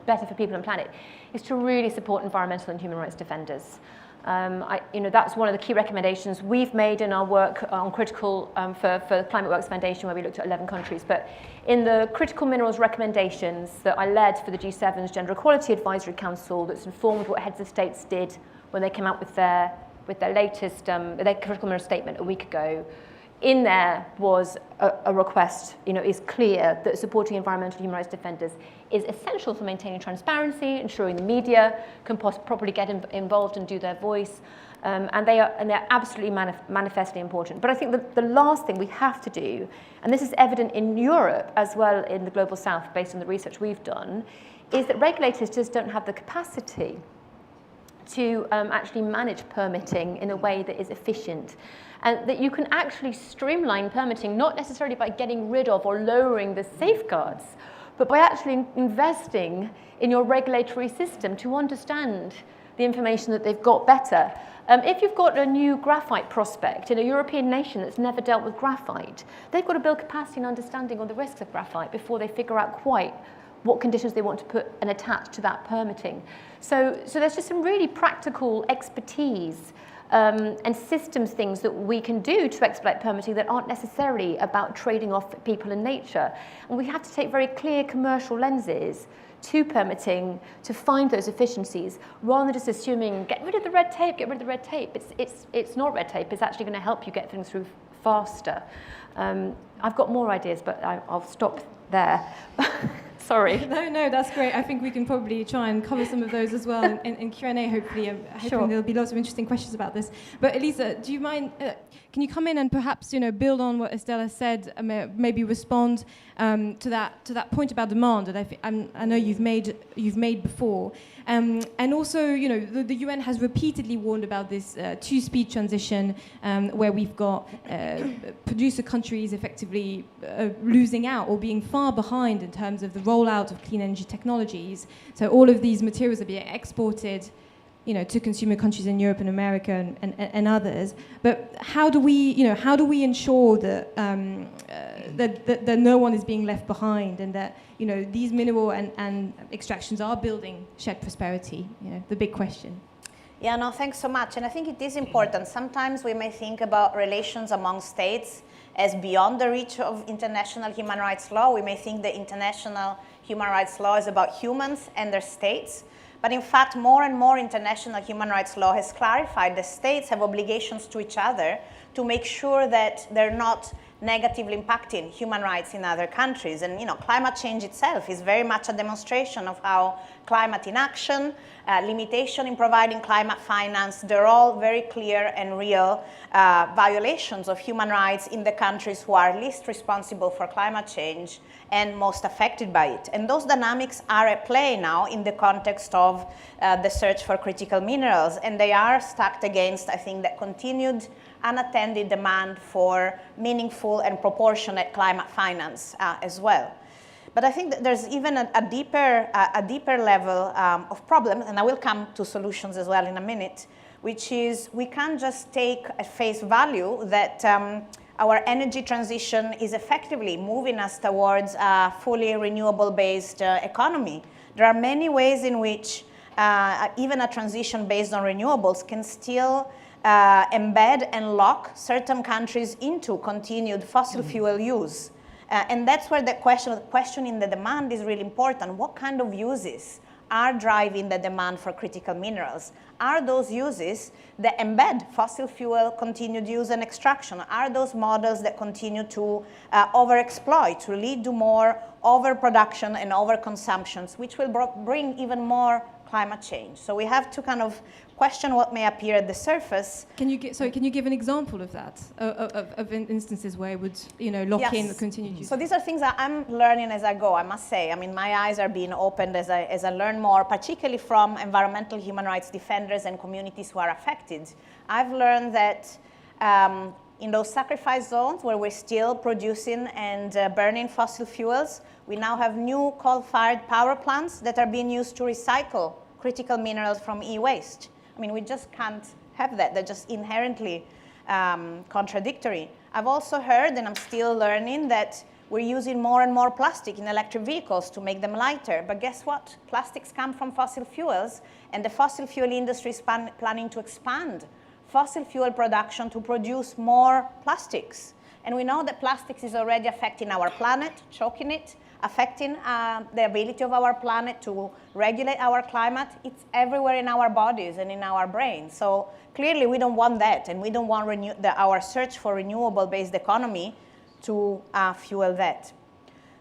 better for people and planet is to really support environmental and human rights defenders. That's one of the key recommendations we've made in our work on critical for Climate Works Foundation, where we looked at 11 countries. But in the critical minerals recommendations that I led for the G7's Gender Equality Advisory Council, that's informed what heads of states did when they came out with their latest their critical mineral statement a week ago. In there was a request, is clear that supporting environmental and human rights defenders is essential for maintaining transparency, ensuring the media can properly get involved and do their voice, and they're absolutely manifestly important. But I think the last thing we have to do, and this is evident in Europe as well in the Global South based on the research we've done, is that regulators just don't have the capacity to actually manage permitting in a way that is efficient. And that you can actually streamline permitting, not necessarily by getting rid of or lowering the safeguards, but by actually investing in your regulatory system to understand the information that they've got better. If you've got a new graphite prospect in a European nation that's never dealt with graphite, they've got to build capacity and understanding on the risks of graphite before they figure out quite what conditions they want to put and attach to that permitting. So there's just some really practical expertise and systems things that we can do to expedite permitting that aren't necessarily about trading off people and nature. And we have to take very clear commercial lenses to permitting to find those efficiencies rather than just assuming get rid of the red tape, get rid of the red tape. It's not red tape, it's actually going to help you get things through faster. I've got more ideas, but I'll stop there. Sorry. No, that's great. I think we can probably try and cover some of those as well in Q&A, hopefully. Sure. There'll be lots of interesting questions about this. But Elisa, do you mind, can you come in and perhaps build on what Estella said, maybe respond to that point about demand that I know you've made before. And also, the UN has repeatedly warned about this two-speed transition where we've got producer countries effectively losing out or being far behind in terms of the rollout of clean energy technologies. So all of these materials are being exported to consumer countries in Europe and America and others. But how do we ensure that that no one is being left behind and that these mineral and extractions are building shared prosperity? The big question. Yeah, no, thanks so much. And I think it is important. Sometimes we may think about relations among states as beyond the reach of international human rights law. We may think the international human rights law is about humans and their states. But in fact, more and more international human rights law has clarified that states have obligations to each other to make sure that they're not negatively impacting human rights in other countries. And climate change itself is very much a demonstration of how climate inaction, limitation in providing climate finance, they're all very clear and real violations of human rights in the countries who are least responsible for climate change and most affected by it. And those dynamics are at play now in the context of the search for critical minerals, and they are stacked against, I think, that continued unattended demand for meaningful and proportionate climate finance as well. But I think that there's even a deeper level of problem, and I will come to solutions as well in a minute, which is we can't just take at face value that our energy transition is effectively moving us towards a fully renewable-based economy. There are many ways in which even a transition based on renewables can still embed and lock certain countries into continued fossil fuel use. And that's where the question in the demand is really important. What kind of uses are driving the demand for critical minerals? Are those uses that embed fossil fuel continued use and extraction? Are those models that continue to overexploit, to lead to more overproduction and overconsumptions, which will bring even more climate change? So we have to kind of question what may appear at the surface. Can you give an example of that, of instances where it would, lock in the continued use? So these are things that I'm learning as I go, I must say. I mean, my eyes are being opened as I learn more, particularly from environmental human rights defenders and communities who are affected. I've learned that in those sacrifice zones where we're still producing and burning fossil fuels, we now have new coal-fired power plants that are being used to recycle critical minerals from e-waste. I mean, we just can't have that. They're just inherently contradictory. I've also heard, and I'm still learning, that we're using more and more plastic in electric vehicles to make them lighter. But guess what? Plastics come from fossil fuels, and the fossil fuel industry is planning to expand fossil fuel production to produce more plastics. And we know that plastics is already affecting our planet, choking it, affecting the ability of our planet to regulate our climate. It's everywhere in our bodies and in our brains. So clearly we don't want that, and we don't want our search for renewable-based economy to fuel that.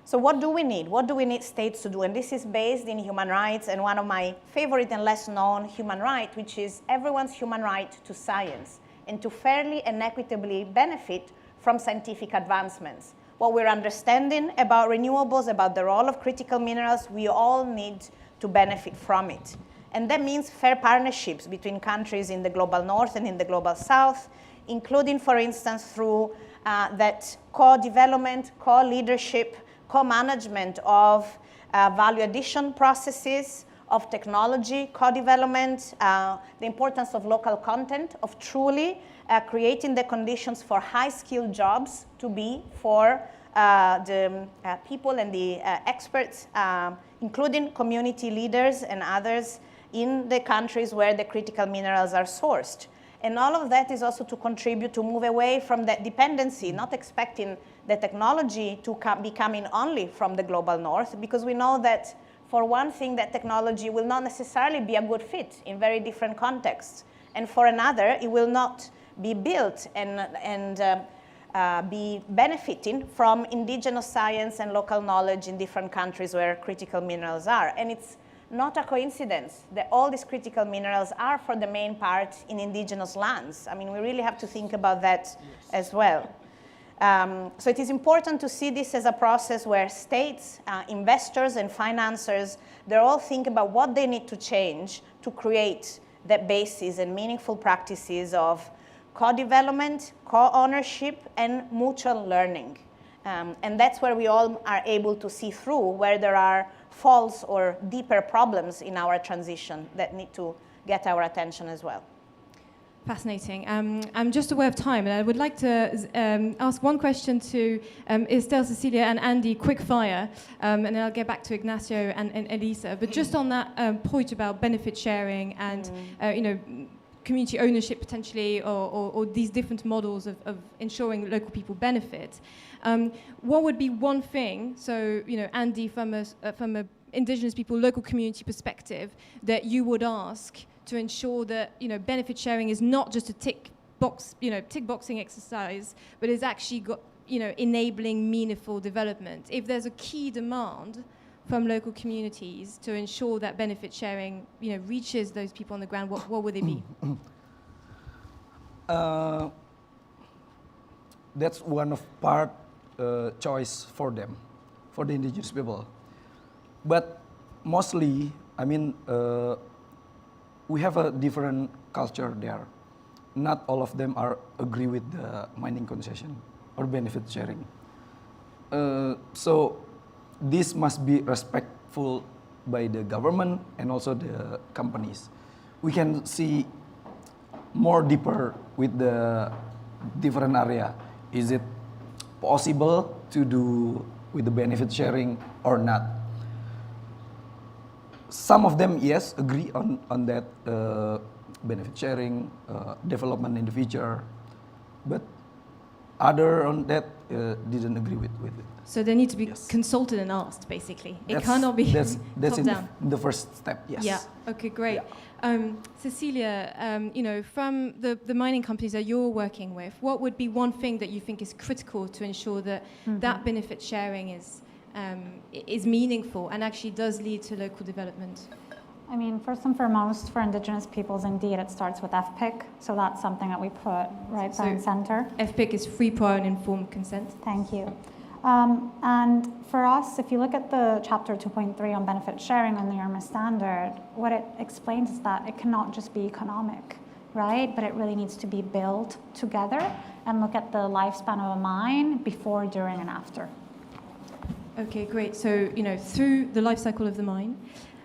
So what do we need? What do we need states to do? And this is based in human rights, and one of my favorite and less known human right, which is everyone's human right to science and to fairly and equitably benefit from scientific advancements. What we're understanding about renewables, about the role of critical minerals, we all need to benefit from it. And that means fair partnerships between countries in the global north and in the global south, including, for instance, through that co-development, co-leadership, co-management of value addition processes, of technology, co-development, the importance of local content, of truly creating the conditions for high-skilled jobs to be for the people and the experts, including community leaders and others in the countries where the critical minerals are sourced. And all of that is also to contribute to move away from that dependency, not expecting the technology to be coming only from the global north, because we know that for one thing, that technology will not necessarily be a good fit in very different contexts. And for another, it will not be built and be benefiting from indigenous science and local knowledge in different countries where critical minerals are. And it's not a coincidence that all these critical minerals are, for the main part, in indigenous lands. I mean, we really have to think about that as well. So it is important to see this as a process where states, investors, and financiers, they're all thinking about what they need to change to create that basis and meaningful practices of co-development, co-ownership, and mutual learning. And that's where we all are able to see through where there are false or deeper problems in our transition that need to get our attention as well. Fascinating. I'm just aware of time, and I would like to ask one question to Estelle, Cecilia, and Andy, quick fire, and then I'll get back to Ignacio and Elisa. But just on that point about benefit sharing and community ownership potentially, or these different models of ensuring local people benefit, what would be one thing? So Andy, from a indigenous people, local community perspective, that you would ask to ensure that benefit sharing is not just a tick boxing exercise, but is actually got enabling meaningful development. If there's a key demand from local communities to ensure that benefit sharing reaches those people on the ground, what would it be? That's one of part choice for them, for the indigenous people. But mostly, I mean, we have a different culture there. Not all of them agree with the mining concession or benefit sharing. So this must be respectful by the government and also the companies. We can see more deeper with the different area. Is it possible to do with the benefit sharing or not? Some of them, yes, agree on that benefit sharing, development in the future. But other on that didn't agree with it. So they need to be Yes. consulted and asked, basically. It That's- cannot be that's top in down. the first step. Yes. Yeah. Okay. Great. Cecilia, from the mining companies that you're working with, what would be one thing that you think is critical to ensure that that benefit sharing is meaningful and actually does lead to local development? I mean, first and foremost, for Indigenous peoples, indeed, it starts with FPIC. So that's something that we put right front and center. FPIC is free, prior, and informed consent. Thank you. And for us, if you look at the chapter 2.3 on benefit sharing on the IRMA standard, what it explains is that it cannot just be economic, right? But it really needs to be built together and look at the lifespan of a mine before, during, and after. Okay, great. So, through the life cycle of the mine.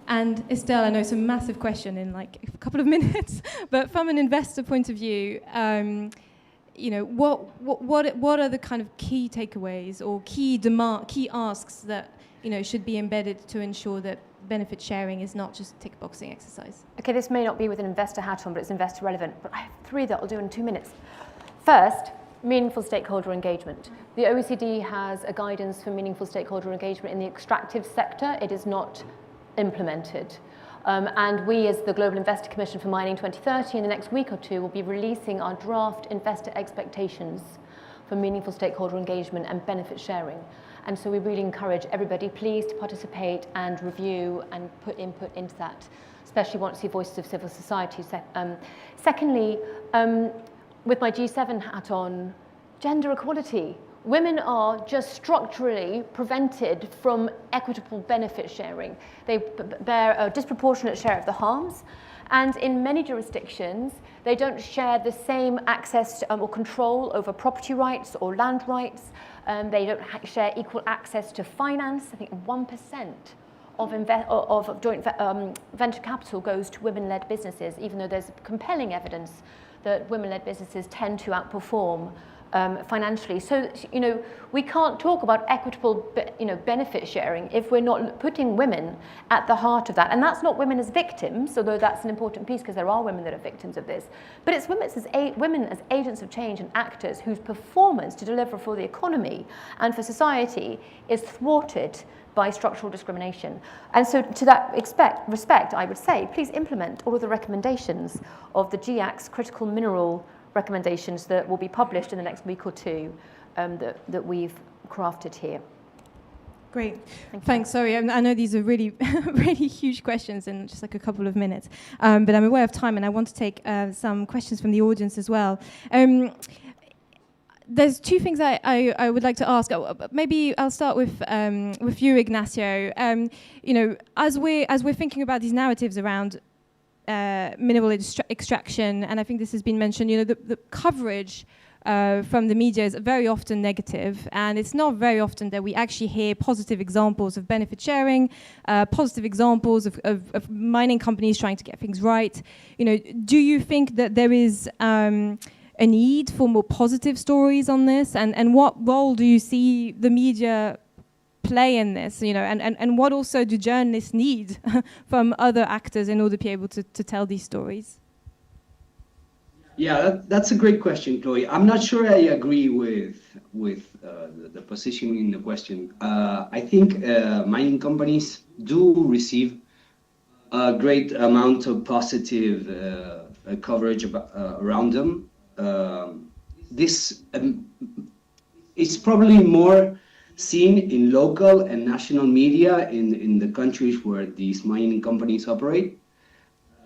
And Estelle, I know it's a massive question in like a couple of minutes, but from an investor point of view, what are the kind of key takeaways or key asks that should be embedded to ensure that benefit sharing is not just a tick boxing exercise? Okay, this may not be with an investor hat on, but it's investor relevant. But I have 3 that I'll do in 2 minutes. First, meaningful stakeholder engagement. The OECD has a guidance for meaningful stakeholder engagement in the extractive sector. It is not implemented. And we, as the Global Investor Commission for Mining 2030, in the next week or 2, will be releasing our draft investor expectations for meaningful stakeholder engagement and benefit sharing. And so we really encourage everybody, please, to participate and review and put input into that, especially want to see voices of civil society. Secondly, with my G7 hat on, gender equality. Women are just structurally prevented from equitable benefit sharing. They bear a disproportionate share of the harms, and in many jurisdictions, they don't share the same access to, or control over property rights or land rights. They don't share equal access to finance. I think 1% of joint venture capital goes to women-led businesses, even though there's compelling evidence that women-led businesses tend to outperform financially. So, we can't talk about equitable, benefit sharing if we're not putting women at the heart of that. And that's not women as victims, although that's an important piece because there are women that are victims of this. But it's women as agents of change and actors whose performance to deliver for the economy and for society is thwarted by structural discrimination. And so to that respect, I would say, please implement all of the recommendations of the GIAC's critical mineral recommendations that will be published in the next week or 2 that we've crafted here. Great. Thanks. Sorry, I know these are really, really huge questions in just like a couple of minutes, but I'm aware of time and I want to take some questions from the audience as well. There's 2 things I would like to ask. Maybe I'll start with you, Ignacio. As we're thinking about these narratives around mineral extraction, and I think this has been mentioned, the coverage from the media is very often negative, and it's not very often that we actually hear positive examples of benefit sharing, positive examples of mining companies trying to get things right. Do you think that there is a need for more positive stories on this, and what role do you see the media play in this, and what also do journalists need from other actors in order to be able to tell these stories? Yeah, that's a great question, Chloe. I'm not sure I agree with the positioning in the question. I think mining companies do receive a great amount of positive coverage around them. This is probably more seen in local and national media in the countries where these mining companies operate.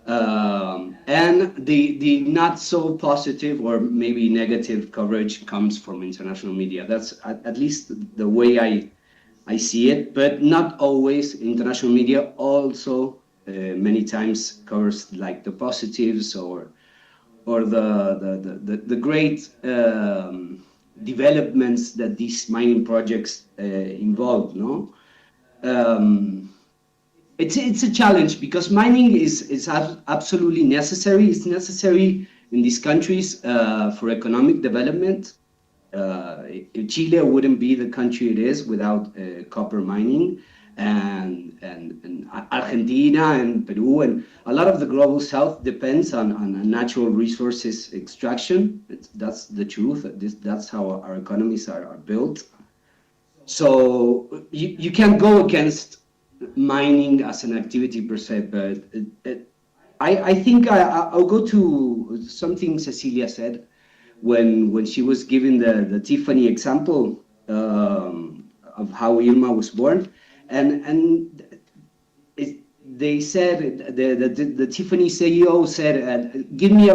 And the not so positive or maybe negative coverage comes from international media. That's at least the way I see it, but not always. International media also many times covers like the positives or the great developments that these mining projects involve. No, it's a challenge because mining is absolutely necessary. It's necessary in these countries for economic development. Chile wouldn't be the country it is without copper mining, and Argentina and Peru and a lot of the global south depends on natural resources extraction. That's the truth. That's how our economies are built. So you can't go against mining as an activity per se, but I think I'll go to something Cecilia said when she was giving the Tiffany example of how Irma was born, and they said the Tiffany CEO said, "Give me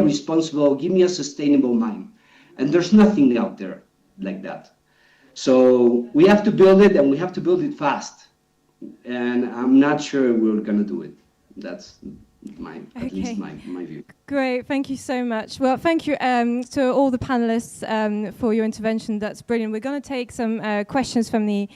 a sustainable mine," and there's nothing out there like that. So we have to build it, and we have to build it fast. And I'm not sure we're gonna do it. That's at least my view. Great, thank you so much. Well, thank you to all the panelists for your intervention. That's brilliant. We're going to take some questions from the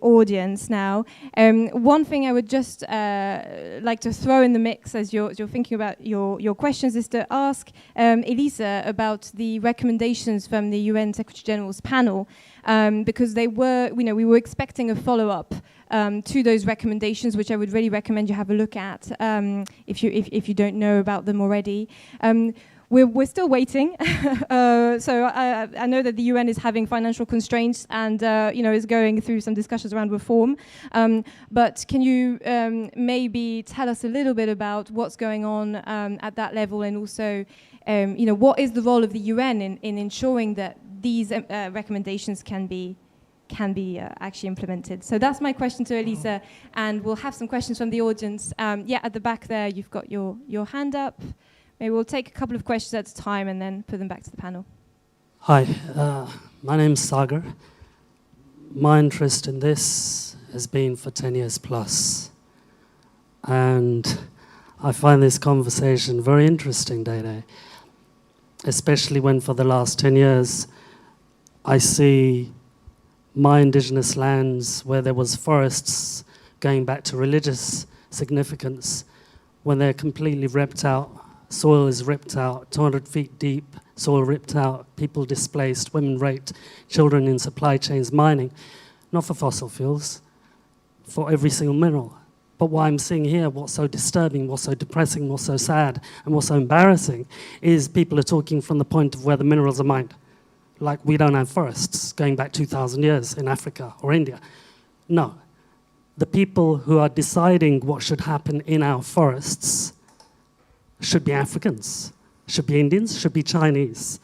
audience now. One thing I would just like to throw in the mix as you're thinking about your questions is to ask Elisa about the recommendations from the UN Secretary General's panel, because they were, we were expecting a follow-up to those recommendations, which I would really recommend you have a look at if you don't know about them already. We're still waiting. So I know that the UN is having financial constraints and is going through some discussions around reform. But can you maybe tell us a little bit about what's going on at that level, and also what is the role of the UN in ensuring that these recommendations can be actually implemented? So that's my question to Elisa, and we'll have some questions from the audience. At the back there, you've got your hand up. Maybe we'll take a couple of questions at a time and then put them back to the panel. Hi, my name's Sagar. My interest in this has been for 10 years plus. And I find this conversation very interesting, Dede, especially when for the last 10 years I see my indigenous lands where there was forests going back to religious significance, when they're completely ripped out, soil is ripped out, 200 feet deep, soil ripped out, people displaced, women raped, children in supply chains, mining, not for fossil fuels, for every single mineral. But what I'm seeing here, what's so disturbing, what's so depressing, what's so sad, and what's so embarrassing is people are talking from the point of where the minerals are mined. Like we don't have forests going back 2,000 years in Africa or India. No. The people who are deciding what should happen in our forests should be Africans, should be Indians, should be Chinese.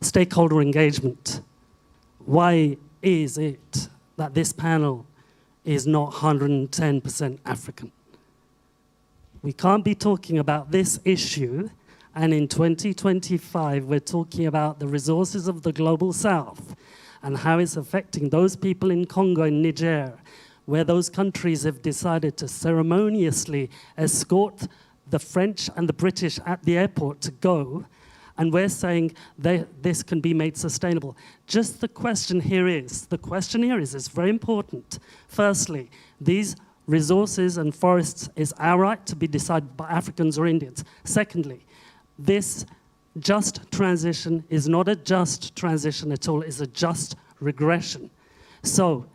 Stakeholder engagement. Why is it that this panel is not 110% African? We can't be talking about this issue, and in 2025, we're talking about the resources of the global south and how it's affecting those people in Congo and Niger, where those countries have decided to ceremoniously escort the French and the British at the airport to go, and we're saying this can be made sustainable. Just the question here is, it's very important. Firstly, these resources and forests is our right to be decided by Africans or Indians. Secondly, this just transition is not a just transition at all, it's a just regression. So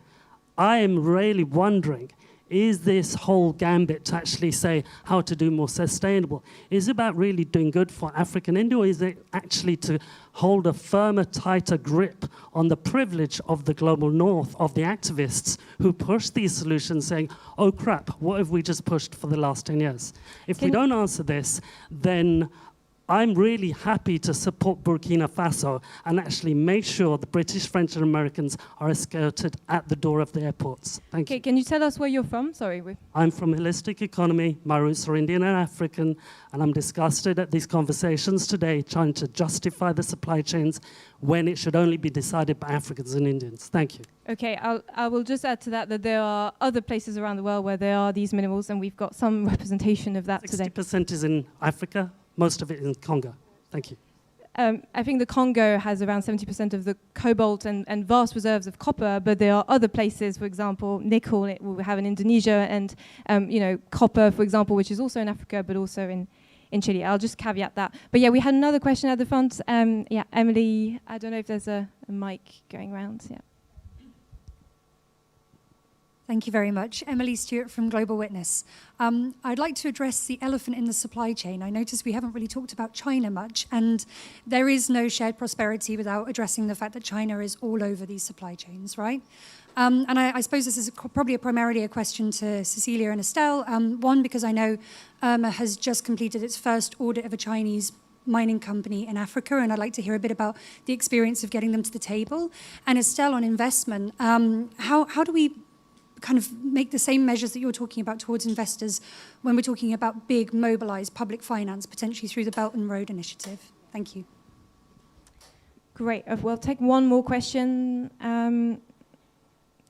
I am really wondering, is this whole gambit to actually say how to do more sustainable, is it about really doing good for African India, or is it actually to hold a firmer, tighter grip on the privilege of the global north, of the activists who push these solutions saying, oh crap, what have we just pushed for the last 10 years? If we don't answer this, then I'm really happy to support Burkina Faso and actually make sure the British, French, and Americans are escorted at the door of the airports. Thank you. Can you tell us where you're from? Sorry. I'm from Holistic Economy. My roots are Indian and African, and I'm disgusted at these conversations today trying to justify the supply chains when it should only be decided by Africans and Indians. Thank you. Okay, I will just add to that there are other places around the world where there are these minerals, and we've got some representation of that today. 60% is in Africa. Most of it in Congo. Thank you. I think the Congo has around 70% of the cobalt and vast reserves of copper, but there are other places, for example, nickel we have in Indonesia, and copper, for example, which is also in Africa, but also in Chile. I'll just caveat that. But yeah, we had another question at the front. Emily, I don't know if there's a mic going around. Yeah. Thank you very much. Emily Stewart from Global Witness. I'd like to address the elephant in the supply chain. I notice we haven't really talked about China much, and there is no shared prosperity without addressing the fact that China is all over these supply chains, right? And I suppose this is probably primarily a question to Cecilia and Estelle. One, because I know IRMA has just completed its first audit of a Chinese mining company in Africa, and I'd like to hear a bit about the experience of getting them to the table. And Estelle, on investment, how do we kind of make the same measures that you're talking about towards investors when we're talking about big mobilized public finance, potentially through the Belt and Road Initiative? Thank you. Great. We'll take one more question.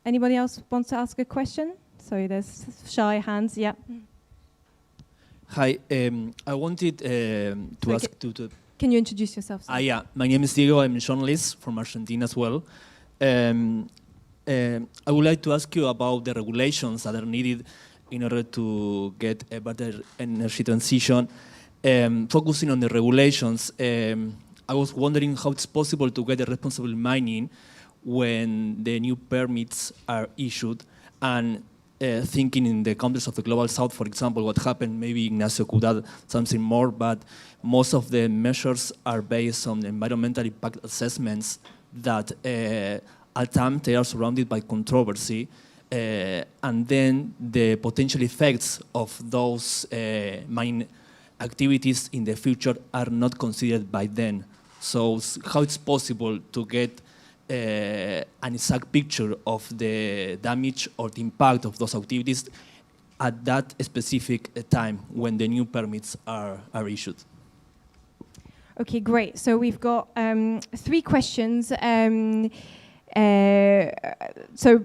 Anybody else wants to ask a question? Sorry, there's shy hands. Yeah. Hi. I wanted to ask to... Can you introduce yourself? Yeah. My name is Diego. I'm a journalist from Argentina as well. I would like to ask you about the regulations that are needed in order to get a better energy transition. Focusing on the regulations, I was wondering how it's possible to get a responsible mining when the new permits are issued, and thinking in the context of the Global South, for example, what happened, maybe Ignacio could add something more, but most of the measures are based on environmental impact assessments that at times they are surrounded by controversy, and then the potential effects of those mine activities in the future are not considered by then. So how it's possible to get an exact picture of the damage or the impact of those activities at that specific time when the new permits are issued? Okay, great. So we've got 3 questions. So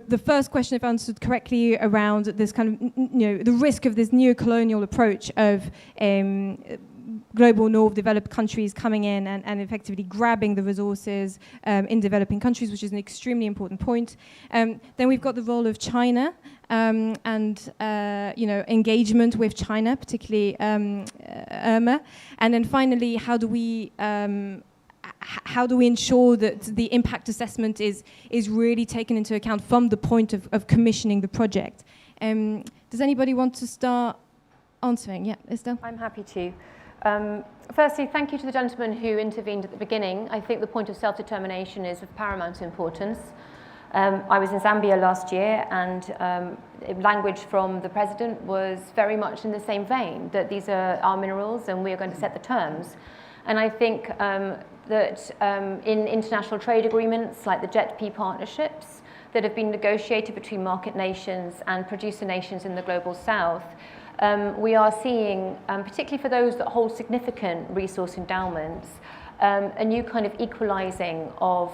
the first question, if I understood correctly, around this kind of, the risk of this neo-colonial approach of global north developed countries coming in and effectively grabbing the resources in developing countries, which is an extremely important point. Then we've got the role of China and engagement with China, particularly IRMA. And then finally, how do we ensure that the impact assessment is really taken into account from the point of commissioning the project? Does anybody want to start answering? Yeah, Estelle? I'm happy to. Firstly, thank you to the gentleman who intervened at the beginning. I think the point of self-determination is of paramount importance. I was in Zambia last year, and language from the president was very much in the same vein, that these are our minerals and we are going to set the terms. And I think that in international trade agreements like the JETP partnerships that have been negotiated between market nations and producer nations in the Global South, we are seeing, particularly for those that hold significant resource endowments, a new kind of equalizing of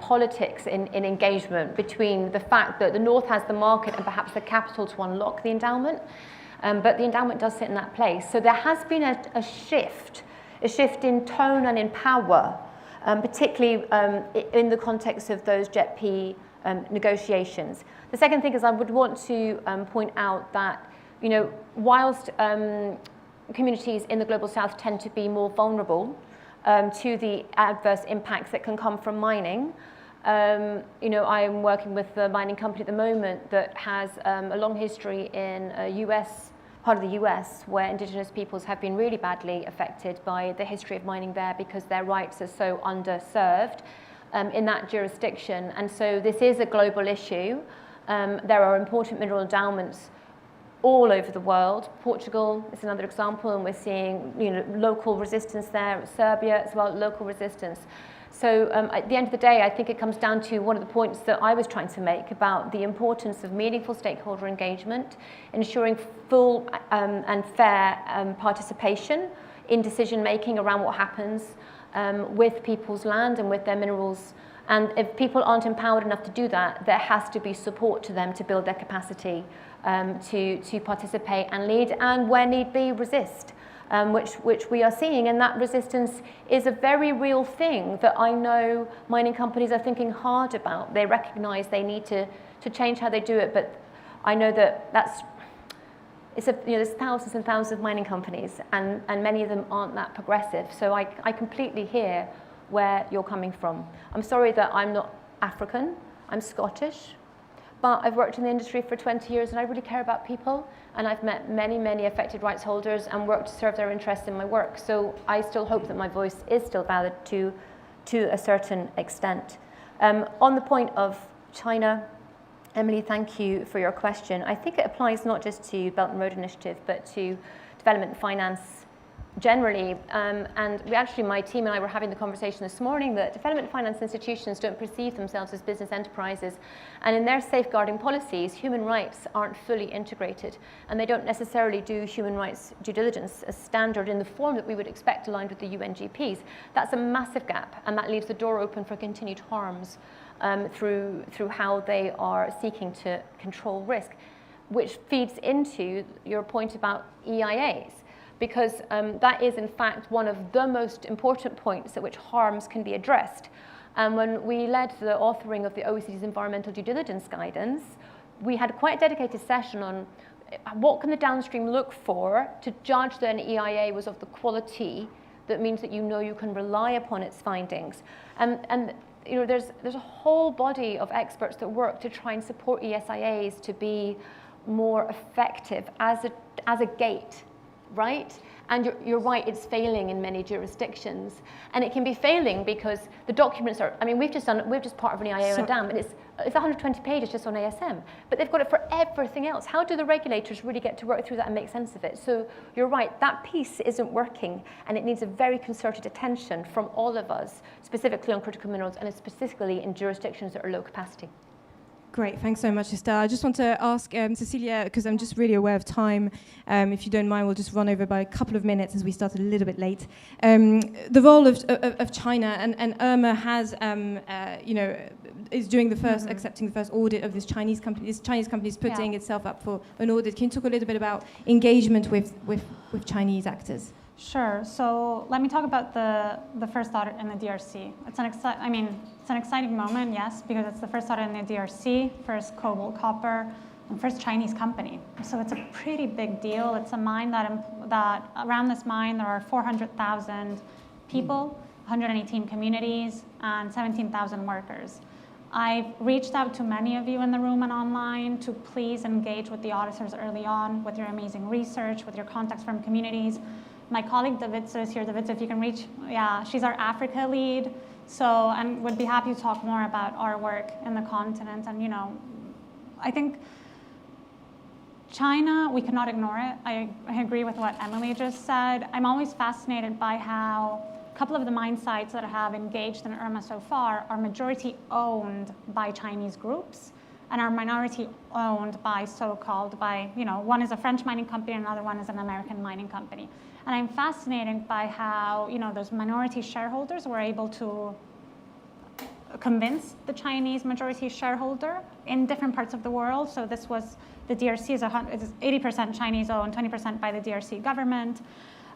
politics in engagement between the fact that the North has the market and perhaps the capital to unlock the endowment, but the endowment does sit in that place. So there has been a shift in tone and in power, particularly in the context of those JETP negotiations. The second thing is I would want to point out that, whilst communities in the Global South tend to be more vulnerable to the adverse impacts that can come from mining, I am working with a mining company at the moment that has a long history in part of the US, where indigenous peoples have been really badly affected by the history of mining there because their rights are so underserved in that jurisdiction. And so this is a global issue. There are important mineral endowments all over the world. Portugal is another example, and we're seeing local resistance there. Serbia as well, local resistance. So at the end of the day, I think it comes down to one of the points that I was trying to make about the importance of meaningful stakeholder engagement, ensuring full and fair participation in decision-making around what happens with people's land and with their minerals. And if people aren't empowered enough to do that, there has to be support to them to build their capacity to participate and lead, and where need be, resist. Which we are seeing, and that resistance is a very real thing that I know mining companies are thinking hard about. They recognize they need to change how they do it, but I know that there's thousands and thousands of mining companies, and many of them aren't that progressive. So I completely hear where you're coming from. I'm sorry that I'm not African, I'm Scottish, But I've worked in the industry for 20 years and I really care about people, and I've met many, many affected rights holders and worked to serve their interests in my work. So I still hope that my voice is still valid to a certain extent. On the point of China, Emily, thank you for your question. I think it applies not just to Belt and Road Initiative, but to development finance generally. And we actually, my team and I were having the conversation this morning that development finance institutions don't perceive themselves as business enterprises. And in their safeguarding policies, human rights aren't fully integrated. And they don't necessarily do human rights due diligence as standard in the form that we would expect aligned with the UNGPs. That's a massive gap, and that leaves the door open for continued harms through how they are seeking to control risk, which feeds into your point about EIAs. Because that is, in fact, one of the most important points at which harms can be addressed. And when we led the authoring of the OECD's environmental due diligence guidance, we had quite a dedicated session on what can the downstream look for to judge that an EIA was of the quality that means that you know you can rely upon its findings. And you know, there's a whole body of experts that work to try and support ESIAs to be more effective as a gate. Right? And you're right, it's failing in many jurisdictions. And it can be failing because the documents are, I mean, we've just part of an EIA on a dam, and it's 120 pages just on ASM, but they've got it for everything else. How do the regulators really get to work through that and make sense of it? So you're right, that piece isn't working, and it needs a very concerted attention from all of us, specifically on critical minerals, and specifically in jurisdictions that are low capacity. Great, thanks so much, Estelle. I just want to ask Cecilia, because I'm just really aware of time, if you don't mind, we'll just run over by a couple of minutes as we started a little bit late. The role of China, and Irma has, is doing the first, accepting the first audit of this Chinese company. This Chinese company is putting itself up for an audit. Can you talk a little bit about engagement with Chinese actors? Sure. So let me talk about the first audit in the DRC. It's an exciting moment, yes, because it's the first audit in the DRC, first cobalt, copper, and first Chinese company. So it's a pretty big deal. It's a mine that around this mine there are 400,000 people, 118 communities, and 17,000 workers. I've reached out to many of you in the room and online to please engage with the auditors early on with your amazing research, with your contacts from communities. My colleague Davidza is here. Davidza, if you can reach, she's our Africa lead. So, and would be happy to talk more about our work in the continent. And, you know, I think China, we cannot ignore it. I agree with what Emily just said. I'm always fascinated by how a couple of the mine sites that have engaged in Irma so far are majority owned by Chinese groups and are minority owned by one is a French mining company and another one is an American mining company. And I'm fascinated by how, those minority shareholders were able to convince the Chinese majority shareholder in different parts of the world. So this was, the DRC is 80% Chinese owned, 20% by the DRC government.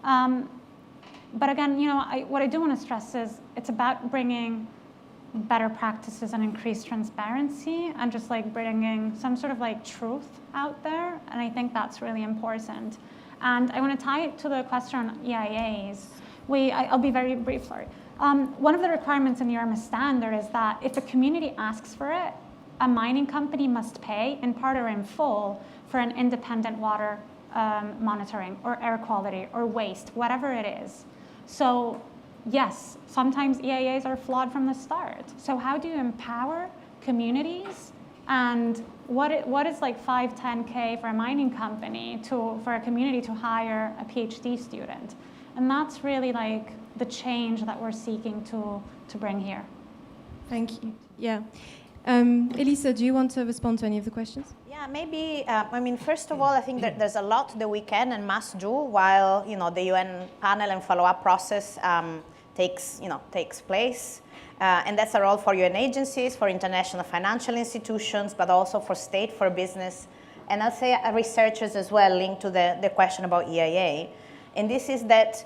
But again, what I do want to stress is it's about bringing better practices and increased transparency and just bringing some sort of truth out there. And I think that's really important. And I want to tie it to the question on EIAs. I'll be very brief, sorry. One of the requirements in the IRMA standard is that if a community asks for it, a mining company must pay, in part or in full, for an independent water monitoring or air quality or waste, whatever it is. So yes, sometimes EIAs are flawed from the start. So how do you empower communities? And what is 5, 10K for a mining company for a community to hire a PhD student? And that's really the change that we're seeking to bring here. Thank you. Yeah. Elisa, do you want to respond to any of the questions? Yeah, maybe, first of all, I think that there's a lot that we can and must do while, the UN panel and follow-up process takes place. And that's a role for UN agencies, for international financial institutions, but also for state, for business, and I'll say researchers as well, linked to the question about EIA. And this is that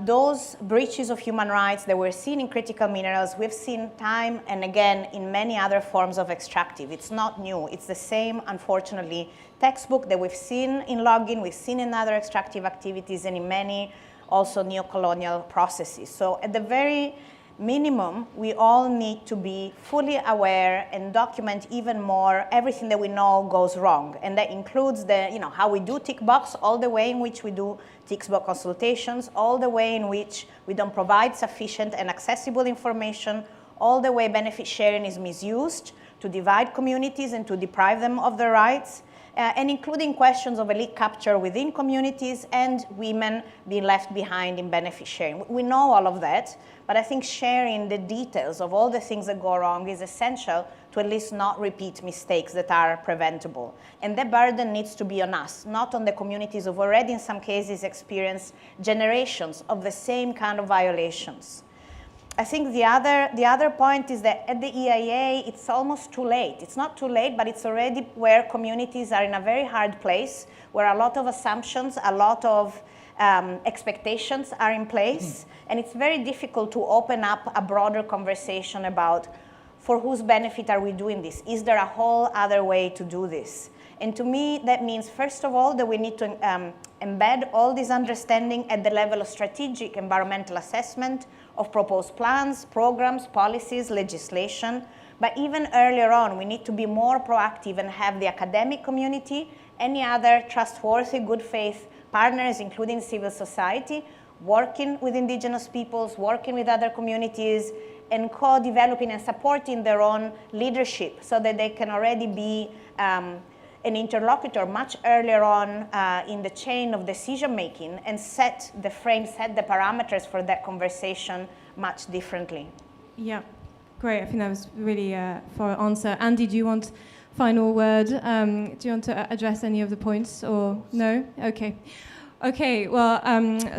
those breaches of human rights that we're seeing in critical minerals, we've seen time and again in many other forms of extractive. It's not new. It's the same, unfortunately, textbook that we've seen in logging, we've seen in other extractive activities, and in many also neo-colonial processes. So at the very minimum, we all need to be fully aware and document even more everything that we know goes wrong. And that includes how we do tick box, all the way in which we do tick box consultations, all the way in which we don't provide sufficient and accessible information, all the way benefit sharing is misused to divide communities and to deprive them of their rights, and including questions of elite capture within communities and women being left behind in benefit sharing. We know all of that, but I think sharing the details of all the things that go wrong is essential to at least not repeat mistakes that are preventable. And the burden needs to be on us, not on the communities who've already in some cases experienced generations of the same kind of violations. I think the other point is that at the EIA, it's almost too late. It's not too late, but it's already where communities are in a very hard place, where a lot of assumptions, a lot of expectations are in place. And it's very difficult to open up a broader conversation about for whose benefit are we doing this? Is there a whole other way to do this? And to me, that means, first of all, that we need to embed all this understanding at the level of strategic environmental assessment of proposed plans, programs, policies, legislation. But even earlier on, we need to be more proactive and have the academic community, any other trustworthy, good faith partners, including civil society, working with indigenous peoples, working with other communities, and co-developing and supporting their own leadership so that they can already be an interlocutor much earlier on in the chain of decision making and set the frame, set the parameters for that conversation much differently. Yeah, great. I think that was really a thorough answer. Andy, do you want final word? Do you want to address any of the points or no? Okay. Okay, well,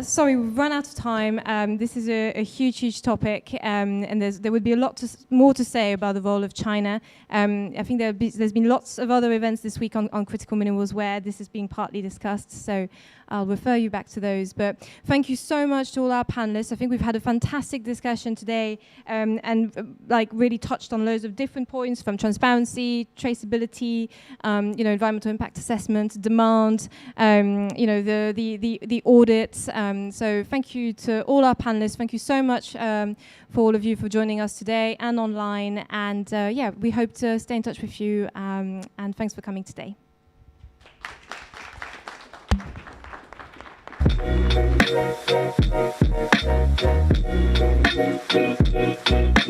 sorry, we've run out of time. This is a huge topic, and there would be a lot more to say about the role of China. I think there's been lots of other events this week on critical minerals where this is being partly discussed, so I'll refer you back to those. But thank you so much to all our panelists. I think we've had a fantastic discussion today, and really touched on loads of different points, from transparency, traceability, environmental impact assessment, demand, the audits. So thank you to all our panelists. Thank you so much for all of you for joining us today and online. And we hope to stay in touch with you. And thanks for coming today.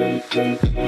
Thank you.